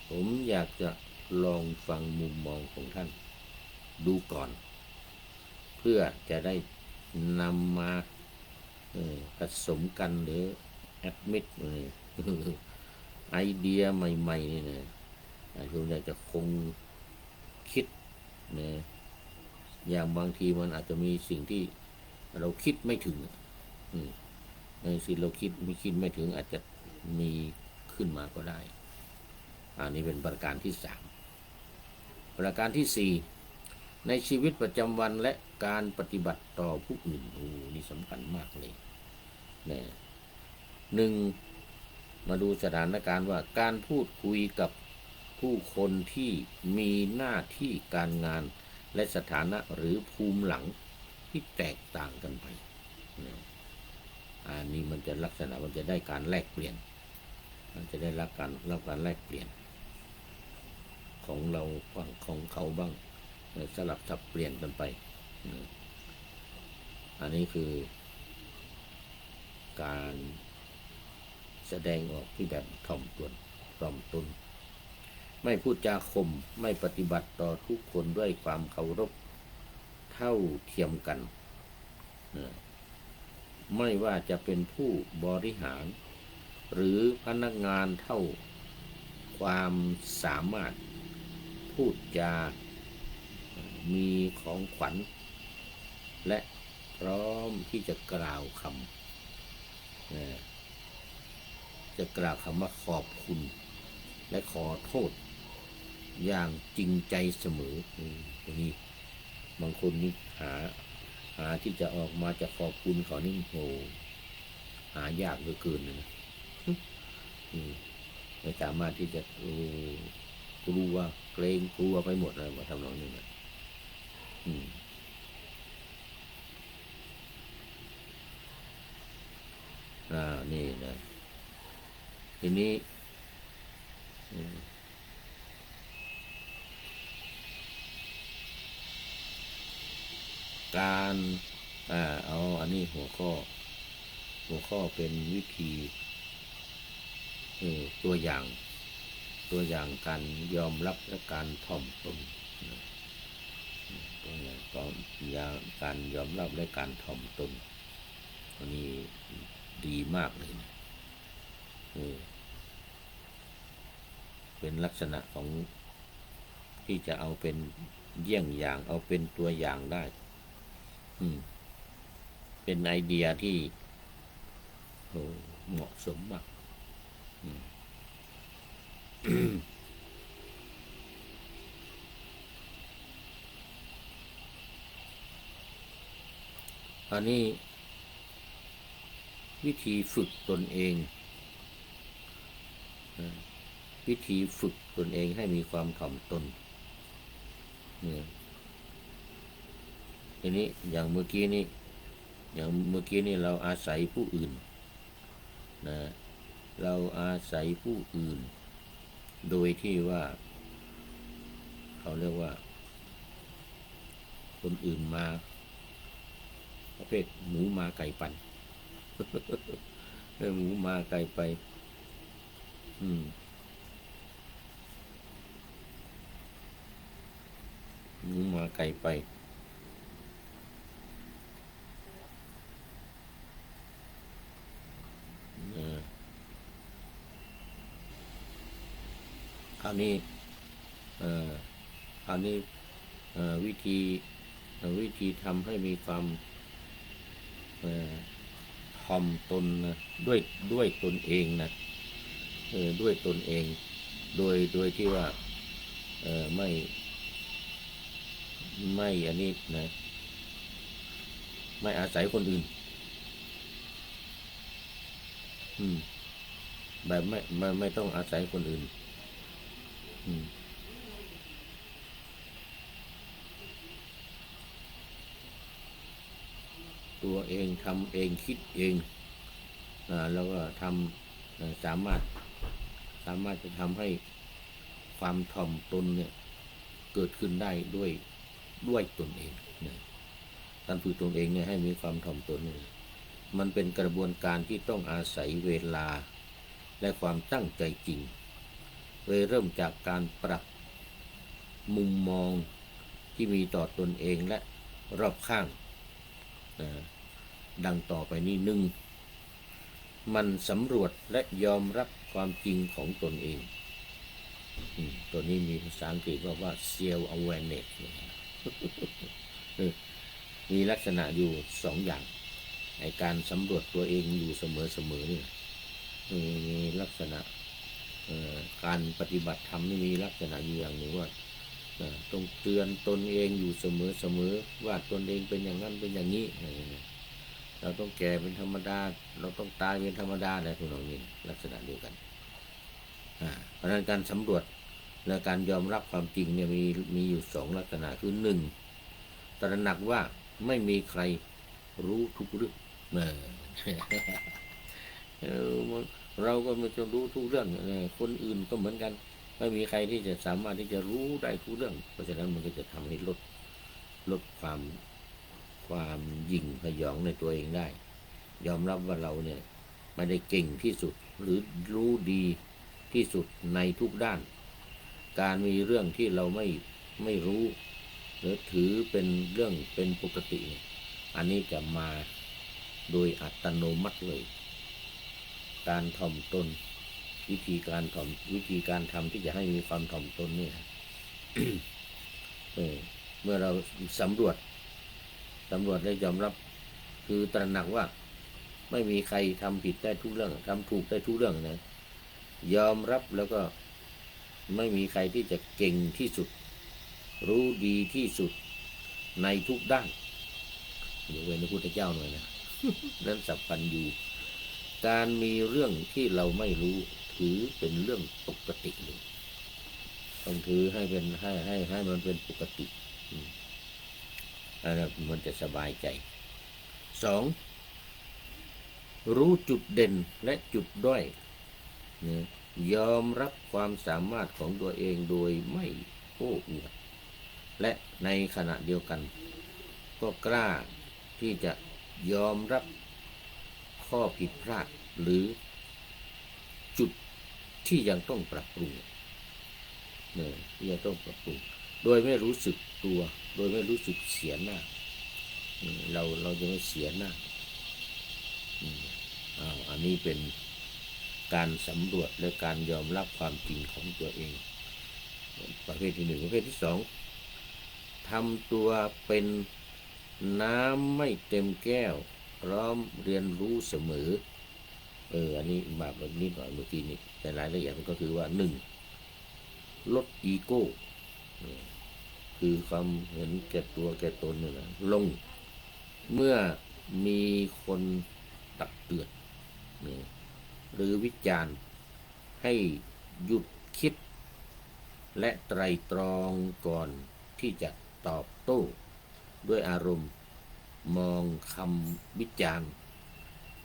ผมอยากจะลองฟังมุมมองของท่านดูก่อนเพื่อจะได้นำมาผสมกันหรือแอดมิดไอเดียใหม่ๆนี่นะผมอยากจะคงคิดนะอย่างบางทีมันอาจจะมีสิ่งที่เราคิดไม่ถึงในสิ่งเราคิดไม่ถึงอาจจะมีขึ้นมาก็ได้อันนี้เป็นประการที่3ประการที่4ในชีวิตประจำวันและการปฏิบัติต่อผู้อื่นนี่สำคัญมากเลยนะ1มาดูสถานการณ์ว่าการพูดคุยกับผู้คนที่มีหน้าที่การงานและสถานะหรือภูมิหลังที่แตกต่างกันไปอันนี้มันจะลักษณะมันจะได้การแลกเปลี่ยนมันจะได้รับการแลกเปลี่ยนของเราบ้างของเขาบ้างสลับสับเปลี่ยนกันไปอันนี้คือการแสดงออกที่แบบถ่อมตนไม่พูดจาข่มไม่ปฏิบัติต่อทุกคนด้วยความเคารพเท่าเทียมกันไม่ว่าจะเป็นผู้บริหารหรือพนักงานเท่าความสามารถพูดจามีของขวัญและพร้อมที่จะกล่าวคำว่าขอบคุณและขอโทษอย่างจริงใจเสมอนี่บางคนนี่หาที่จะออกมาจะขอบคุณเขานี่หายากเหลือเกินนะไม่สามารถที่จะกลัวไปหมดเลยว่าทำนองนี้นะนี่นะทีนี้การอันนี้หัวข้อเป็นวิธีตัวอย่างการยอมรับและการถ่อมตนตัวอย่างการยอมรับและการถ่อมตนอันนี้ดีมากเลยนะเป็นลักษณะของที่จะเอาเป็นเยี่ยงอย่างเอาเป็นตัวอย่างได้เป็นไอเดียที่เหมาะสมมากอันนี้วิธีฝึกตนเอง วิธีฝึกตนเองให้มีความถ่อมตนเนี่ยทีนี้อย่างเมื่อกี้นี่เราอาศัยผู้อื่นนะเราอาศัยผู้อื่นโดยที่ว่าเขาเรียกว่าคนอื่นมาประเภทหมูมาไก่ปั่น หมูมาไก่ไปหมูมาไก่ไปคราวนี้วิธีทำให้มีความถ่อมตนนะด้วยตนเองนะด้วยตนเองโดยที่ว่าไม่อันนี้นะไม่อาศัยคนอื่นแบบไม่ต้องอาศัยคนอื่นตัวเองทำเองคิดเองแล้วก็ทำสามารถจะทำให้ความถ่อมตนเนี่ยเกิดขึ้นได้ด้วยตนเองการฝึกตนเองเนี่ยให้มีความถ่อมตนมันเป็นกระบวนการที่ต้องอาศัยเวลาและความตั้งใจจริงเริ่มจากการปรับมุมมองที่มีต่อตนเองและรอบข้างดังต่อไปนี้มันสำรวจและยอมรับความจริงของตนเองตัวนี้มีภาษาอังกฤษว่า self awareness มีลักษณะอยู่2 อย่างในการสำรวจตัวเองอยู่เสมอนี่มีลักษณะการปฏิบัติธรรมนี่มีลักษณะอยู่อย่างหนึ่งว่าต้องเตือนตนเองอยู่เสมอว่าตนเองเป็นอย่างนั้นเป็นอย่างนี้เราต้องแก่เป็นธรรมดาเราต้องตายเป็นธรรมดาอะไรพวกนี้ลักษณะเดียวกันเพราะฉะนั้นการสำรวจและการยอมรับความจริงเนี่ยมีอยู่2 ลักษณะคือ1ตระหนักว่าไม่มีใครรู้ทุกเรื่องเราก็ไม่ต้องรู้ทุกเรื่องคนอื่นก็เหมือนกันไม่มีใครที่จะสามารถที่จะรู้ได้ทุกเรื่องเพราะฉะนั้นมันก็จะทำให้ลดความยิ่งพยองในตัวเองได้ยอมรับว่าเราเนี่ยไม่ได้เก่งที่สุดหรือรู้ดีที่สุดในทุกด้านการมีเรื่องที่เราไม่รู้หรือถือเป็นเรื่องเป็นปกติอันนี้จะมาโดยอัตโนมัติเลยการถ่อมตนวิธีการทำที่จะให้มีความถ่อมตนเนี่ย เมื่อเราสำรวจและยอมรับคือตระหนักว่าไม่มีใครทำผิดได้ทุกเรื่องทำถูกได้ทุกเรื่องนะยอมรับแล้วก็ไม่มีใครที่จะเก่งที่สุดรู้ดีที่สุดในทุกด้านยกเว้นพระพุทธเจ้าหน่อยนะนั้นสัพพัญญูการมีเรื่องที่เราไม่รู้ถือเป็นเรื่องปกติเลยต้องถือให้เป็นให้มันเป็นปกติแล้วมันจะสบายใจ2รู้จุดเด่นและจุดด้อยยอมรับความสามารถของตัวเองโดยไม่โอ้อวดและในขณะเดียวกันก็กล้าที่จะยอมรับข้อผิดพลาดหรือจุดที่ยังต้องปรับปรุงที่ยังต้องปรับปรุงโดยไม่รู้สึกตัวโดยไม่รู้สึกเสียหน้าเราจะไม่เสียหน้าอันนี้เป็นการสำรวจและการยอมรับความจริงของตัวเองประเภทที่1ประเภทที่2ทำตัวเป็นน้ำไม่เต็มแก้วพร้อมเรียนรู้เสมออันนี้แบบนี้หน่อยเมื่อกี้นี้แต่รายละเอียดมันก็คือว่า1ลดอีโก้คือความเห็นแก่ตัวแก่ตนนี่แหละลงเมื่อมีคนตักเตือนหรือวิจารณ์ให้หยุด คิดและไตร่ตรองก่อนที่จะตอบโต้ด้วยอารมณ์มองคำวิจารณ์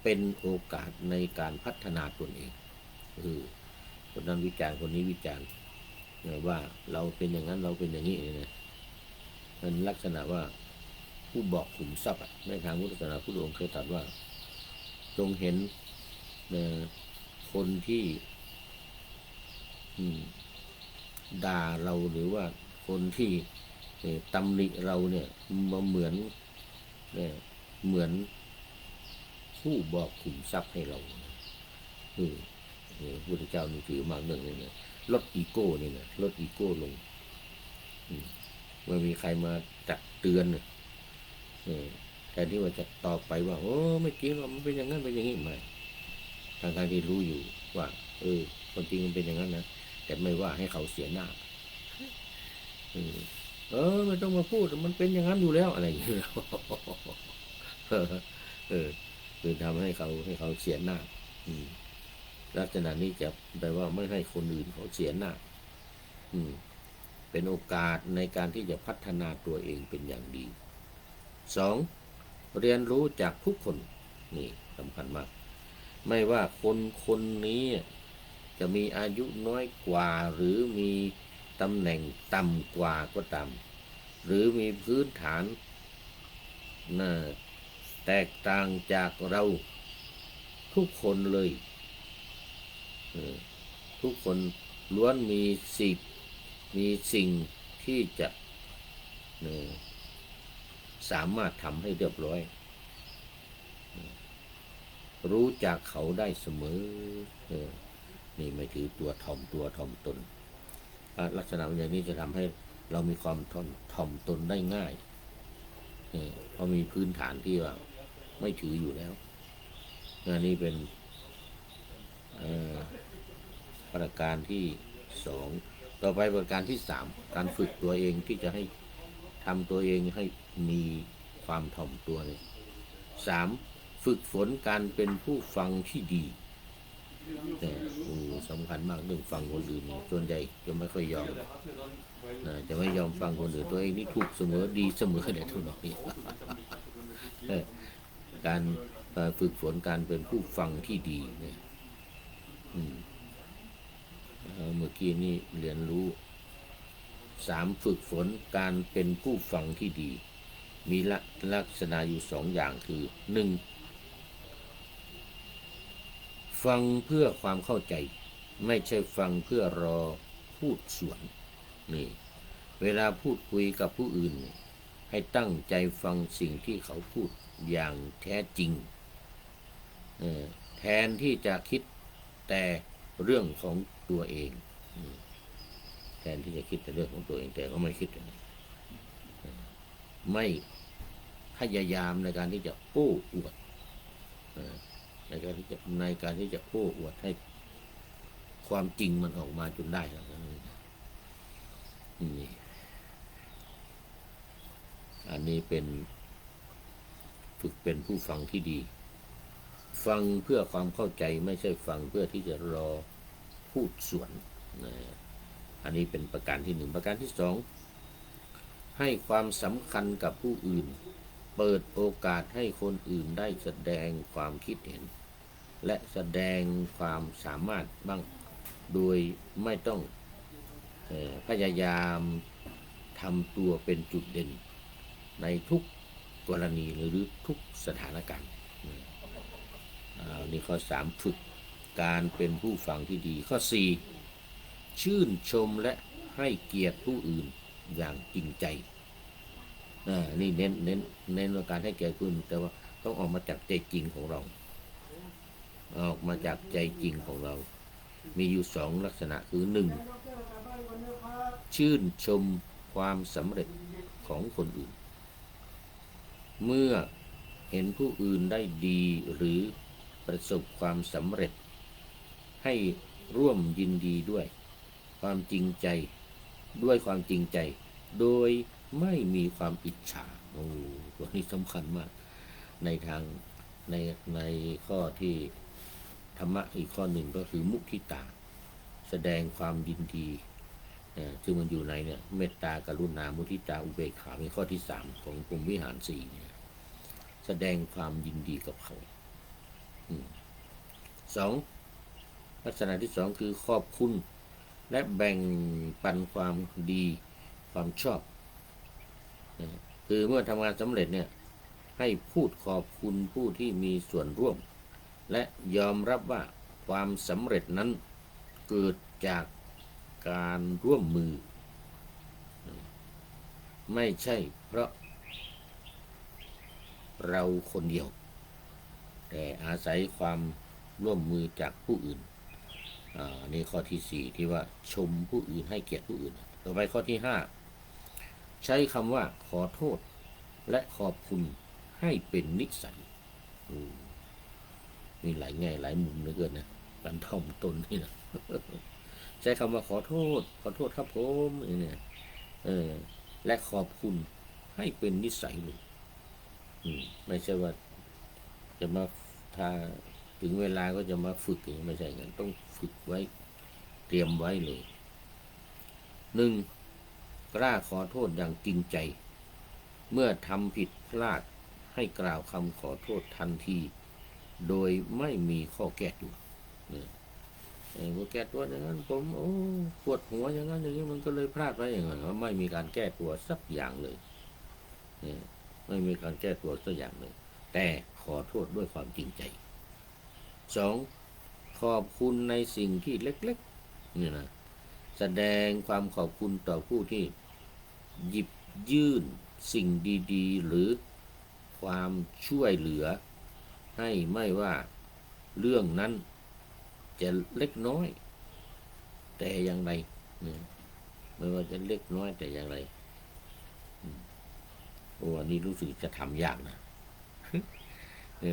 เป็นโอกาสในการพัฒนาตนเองคนนั้นวิจารณ์คนนี้วิจารณ์ว่าเราเป็นอย่างนั้นเราเป็นอย่างนี้เนี่ยมันลักษณะว่าผู้บอกขุมทรัพย์ในทางพุทธศาสนาพระองค์เคยตรัสว่าจงเห็นคนที่ด่าเราหรือว่าคนที่ตำหนิเราเนี่ยมาเหมือนผู้บอกขุมทรัพย์ให้เราพระพุทธเจ้านี่ถือมากเรื่องนี้เนี่ยลดอีโก้นี่นะลดอีโก้ลงเมื่อมีใครมาตักเตือนแต่ที่ว่าจะตอบไปว่าโอ้ไม่จริงหรอกมันเป็นอย่างนั้นเป็นอย่างนี้ไม่ทางที่รู้อยู่ว่าคนจริงมันเป็นอย่างนั้นนะแต่ไม่ว่าให้เขาเสียหน้าไม่ต้องมาพูดมันเป็นอย่างนั้นอยู่แล้วอะไรอย่างเงี้ยคือทำให้เขาเสียหน้าลักษณะนี้จะแปลว่าไม่ให้คนอื่นเขาเสียหน้าเป็นโอกาสในการที่จะพัฒนาตัวเองเป็นอย่างดี 2. เรียนรู้จากทุกคนนี่สำคัญมากไม่ว่าคนนี้จะมีอายุน้อยกว่าหรือมีตำแหน่งต่ำกว่าก็ตามหรือมีพื้นฐานแตกต่างจากเราทุกคนเลยทุกคนล้วนมีสิ่งที่จะสามารถทำให้เรียบร้อยรู้จักเขาได้เสมอนี่ไม่ถือตัวถ่อมตนลักษณะอย่างนี้จะทำให้เรามีความถ่อมตนได้ง่ายเพราะมีพื้นฐานที่ว่าไม่ถืออยู่แล้วนี่เป็นประการที่2ต่อไปประการที่3การฝึกตัวเองที่จะให้ทำตัวเองให้มีความถ่อมตัวเนี่ย3ฝึกฝนการเป็นผู้ฟังที่ดีสำคัญมากเรื่องฟังคนอื่นส่วนใหญ่จะไม่ค่อยยอมจะไม่ยอมฟังคนอื่นตัวเองนี่ถูกเสมอดีเสมอเนี่ยทุกหน่อยการฝึกฝนการเป็นผู้ฟังที่ดีเนี่ยเมื่อกี้นี่เรียนรู้3ฝึกฝนการเป็นผู้ฟังที่ดีมีลักษณะอยู่2อย่างคือ1ฟังเพื่อความเข้าใจไม่ใช่ฟังเพื่อรอพูดสวนนี่เวลาพูดคุยกับผู้อื่นให้ตั้งใจฟังสิ่งที่เขาพูดอย่างแท้จริงแทนที่จะคิดแต่เรื่องของตัวเองแทนที่จะคิดแต่เรื่องของตัวเองแต่ก็ไม่คิดไม่พยายามในการที่จะโอ้อวดในการที่จะโอ้อวดให้ความจริงมันออกมาจนได้แล้วนี่อันนี้เป็นฝึกเป็นผู้ฟังที่ดีฟังเพื่อความเข้าใจไม่ใช่ฟังเพื่อที่จะรอพูดสวนอันนี้เป็นประการที่1ประการที่2ให้ความสำคัญกับผู้อื่นเปิดโอกาสให้คนอื่นได้แสดงความคิดเห็นและแสดงความสามารถบ้างโดยไม่ต้องพยายามทำตัวเป็นจุดเด่นในทุกกรณีหรือทุกสถานการณ์นี่ข้อ3ฝึกการเป็นผู้ฟังที่ดีข้อ4ชื่นชมและให้เกียรติผู้อื่นอย่างจริงใจนี่เน้นเรื่องการให้เกียรติผู้อื่นแต่ว่าต้องออกมาจากใจจริงของเราออกมาจากใจจริงของเรามีอยู่2ลักษณะคือ1ชื่นชมความสำเร็จของคนอื่นเมื่อเห็นผู้อื่นได้ดีหรือประสบความสำเร็จให้ร่วมยินดีด้วยความจริงใจโดยไม่มีความอิจฉาตัวนี้สำคัญมากในทางในข้อที่ธรรมะอีกข้อหนึ่งก็คือมุทิตา แสดงความยินดีซึ่งมันอยู่ในเนี่ยเมตตากรุณามุทิตาอุเบกขาเป็นข้อที่3ของกลุ่มวิหาร4เนี่ยแสดงความยินดีกับเขา2ลักษณะที่2คือขอบคุณและแบ่งปันความดีความชอบคือเมื่อทำงานสำเร็จเนี่ยให้พูดขอบคุณผู้ที่มีส่วนร่วมและยอมรับว่าความสำเร็จนั้นเกิดจากการร่วมมือไม่ใช่เพราะเราคนเดียวแต่อาศัยความร่วมมือจากผู้อื่นนี่ข้อที่4ที่ว่าชมผู้อื่นให้เกียรติผู้อื่นต่อไปข้อที่5ใช้คำว่าขอโทษและขอบคุณให้เป็นนิสัยมีหลายแง่หลายมุมเหลือเกินนะการถ่อมตนนี่นะใช้คำว่าขอโทษครับผมเนี่ยและขอบคุณให้เป็นนิสัยเลยไม่ใช่ว่าจะมาถ้าถึงเวลาก็จะมาฝึกอย่างนี้ไม่ใช่งั้นต้องฝึกไว้เตรียมไว้เลย 1. กล้าขอโทษอย่างจริงใจเมื่อทำผิดพลาดให้กล่าวคำขอโทษทันทีโดยไม่มีข้อแก้ตัวว่าแก้ตัวอย่างนั้นผมปวดหัวอย่างนั้นอย่างนี้มันก็เลยพลาดไปอย่างนั้นไม่มีการแก้ตัวสักอย่างเลยไม่มีการแก้ตัวสักอย่างเลยแต่ขอโทษด้วยความจริงใจ 2. ขอบคุณในสิ่งที่เล็กๆนี่นะแสดงความขอบคุณต่อผู้ที่หยิบยื่นสิ่งดีๆหรือความช่วยเหลือให้ไม่ว่าเรื่องนั้นจะเล็กน้อยแต่อย่างไรไม่ว่าจะเล็กน้อยแต่อย่างไรอันนี้รู้สึกจะทำยากนะ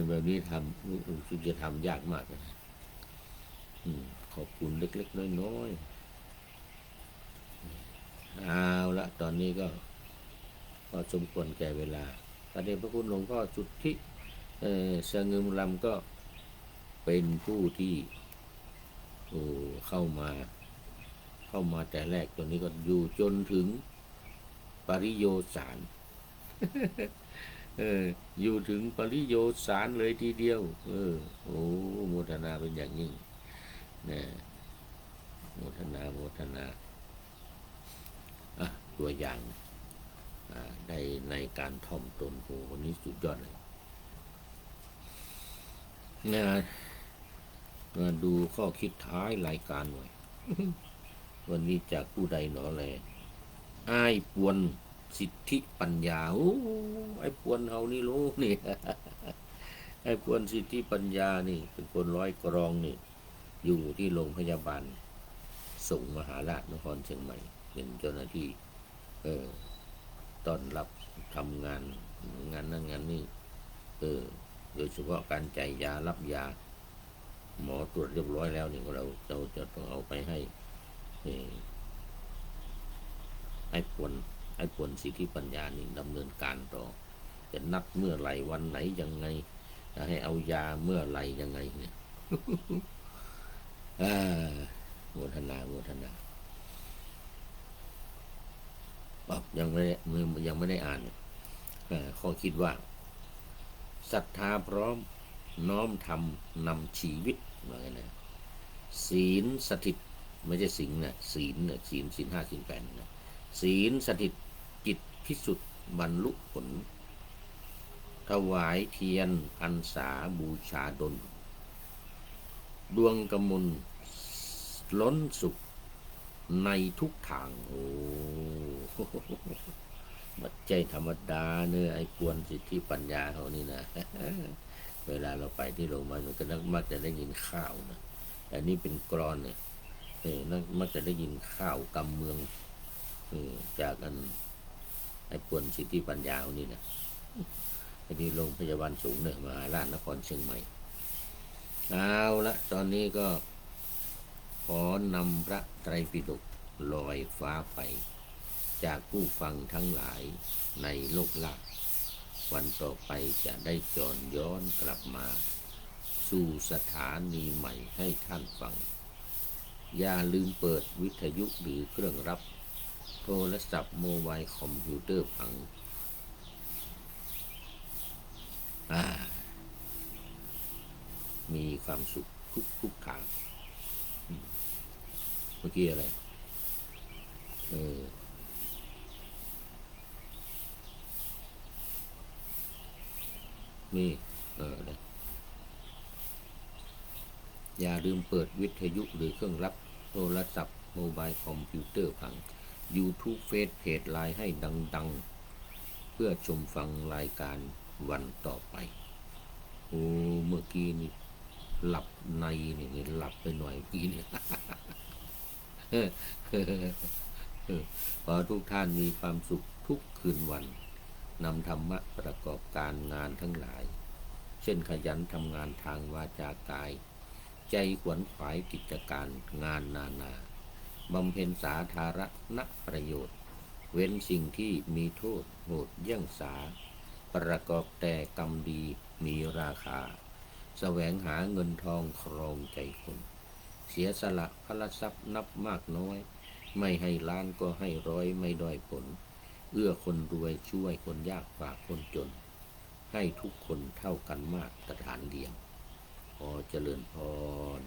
แบบนี้รู้สึกจะทำยากมากนะขอบคุณเล็กๆน้อยๆเอาละตอนนี้ก็สมควรแก่เวลาประเดชพระคุณหลวงพ่อสุทธิสงึมลำก็เป็นผู้ที่เข้ามาแต่แรกตัวนี้ก็อยู่จนถึงปริโยสารอยู่ถึงปริโยสารเลยทีเดียวโมทนาเป็นอย่างยิ่งนะโมทนาตัวอย่างได้ในการถ่อมตนคนนี้สุดยอดเลยมาดูข้อคิดท้ายรายการหน่อย วันนี้จากผู้ใดหนอแลอ้ายปวนสิทธิปัญญาไอ้ปวนเฮานี่รู้นี่ ไอ้ปวนสิทธิปัญญานี่เป็นคนร้อยกรองนี่อยู่ที่โรงพยาบาลสงฆ์มหาราชนครเชียงใหม่เป็นเจ้าหน้าที่ต้อนรับทำงานนั้นงานนี้โดยเฉพาะการจ่ายยารับยาหมอตรวจเรียบร้อยแล้วนี่เราจะต้องเอาไปให้ไอ้ปวนสิทธิปัญญานี่ดำเนินการต่อจะนัดเมื่อไหร่วันไหนยังไงจะให้เอายาเมื่อไหร่ยังไงเนี่ยโมทนายังไม่ได้อ่านข้อคิดว่าศรัทธาพร้อมน้อมทำนำชีวิตว่าไงนะศีลสถิตไม่ใช่สิงนะศีลเนี่ยศีล5ศีล8นะศีลสถิตจิตพิสุทธิ์บรรลุผลถวายเทียนพรรษาบูชาดลดวงกมลล้นสุขในทุกทางบัดใจธรรมดาเนื้อไอ้กวนสิทธิปัญญาเขานี่นะเวลาเราไปที่โรงพยาบาลก็มักจะได้ยินข่าวนะแต่นี่เป็นกรอนเนี่ยมักจะได้ยินข่าวกำเมืองจากกันไอ้กวนสิทธิปัญญาเขานี่นะที่โรงพยาบาลสูงเนี่ยมหาราชนครเชียงใหม่เอาละตอนนี้ก็ขอนำพระไตรปิฎกลอยฟ้าไปจากผู้ฟังทั้งหลายในโลกล่าวันต่อไปจะได้จรย้อนกลับมาสู่สถานีใหม่ให้ท่านฟัง อย่าลืมเปิดวิทยุหรือเครื่องรับโทรศัพท์โมบายคอมพิวเตอร์พังมีความสุขทุกทางเมื่อกี้อะไรนี่อะไรอย่าลืมเปิดวิทยุหรือเครื่องรับโทรศัพท์โมบายคอมพิวเตอร์พัง YouTube เฟซเพจไลน์ให้ดังๆเพื่อชมฟังรายการวันต่อไปโอ้เมื่อกี้นี่หลับในนี่หลับไปหน่อยเมื่อกี้นี่ ขอทุกท่านมีความสุขทุกคืนวันนำธรรมะประกอบการงานทั้งหลายเช่นขยันทำงานทางวาจากายใจขวนขวายกิจการงานนาบำเพ็ญสาธารณประโยชน์เว้นสิ่งที่มีโทษโหดเยี่ยงสาประกอบแต่กรรมดีมีราคาแสวงหาเงินทองครองใจคนเสียสละพละทรัพย์นับมากน้อยไม่ให้ล้านก็ให้ร้อยไม่ด้อยผลเอื้อคนรวยช่วยคนยากฝากคนจนให้ทุกคนเท่ากันมาตรฐานเดียวขอเจริญพร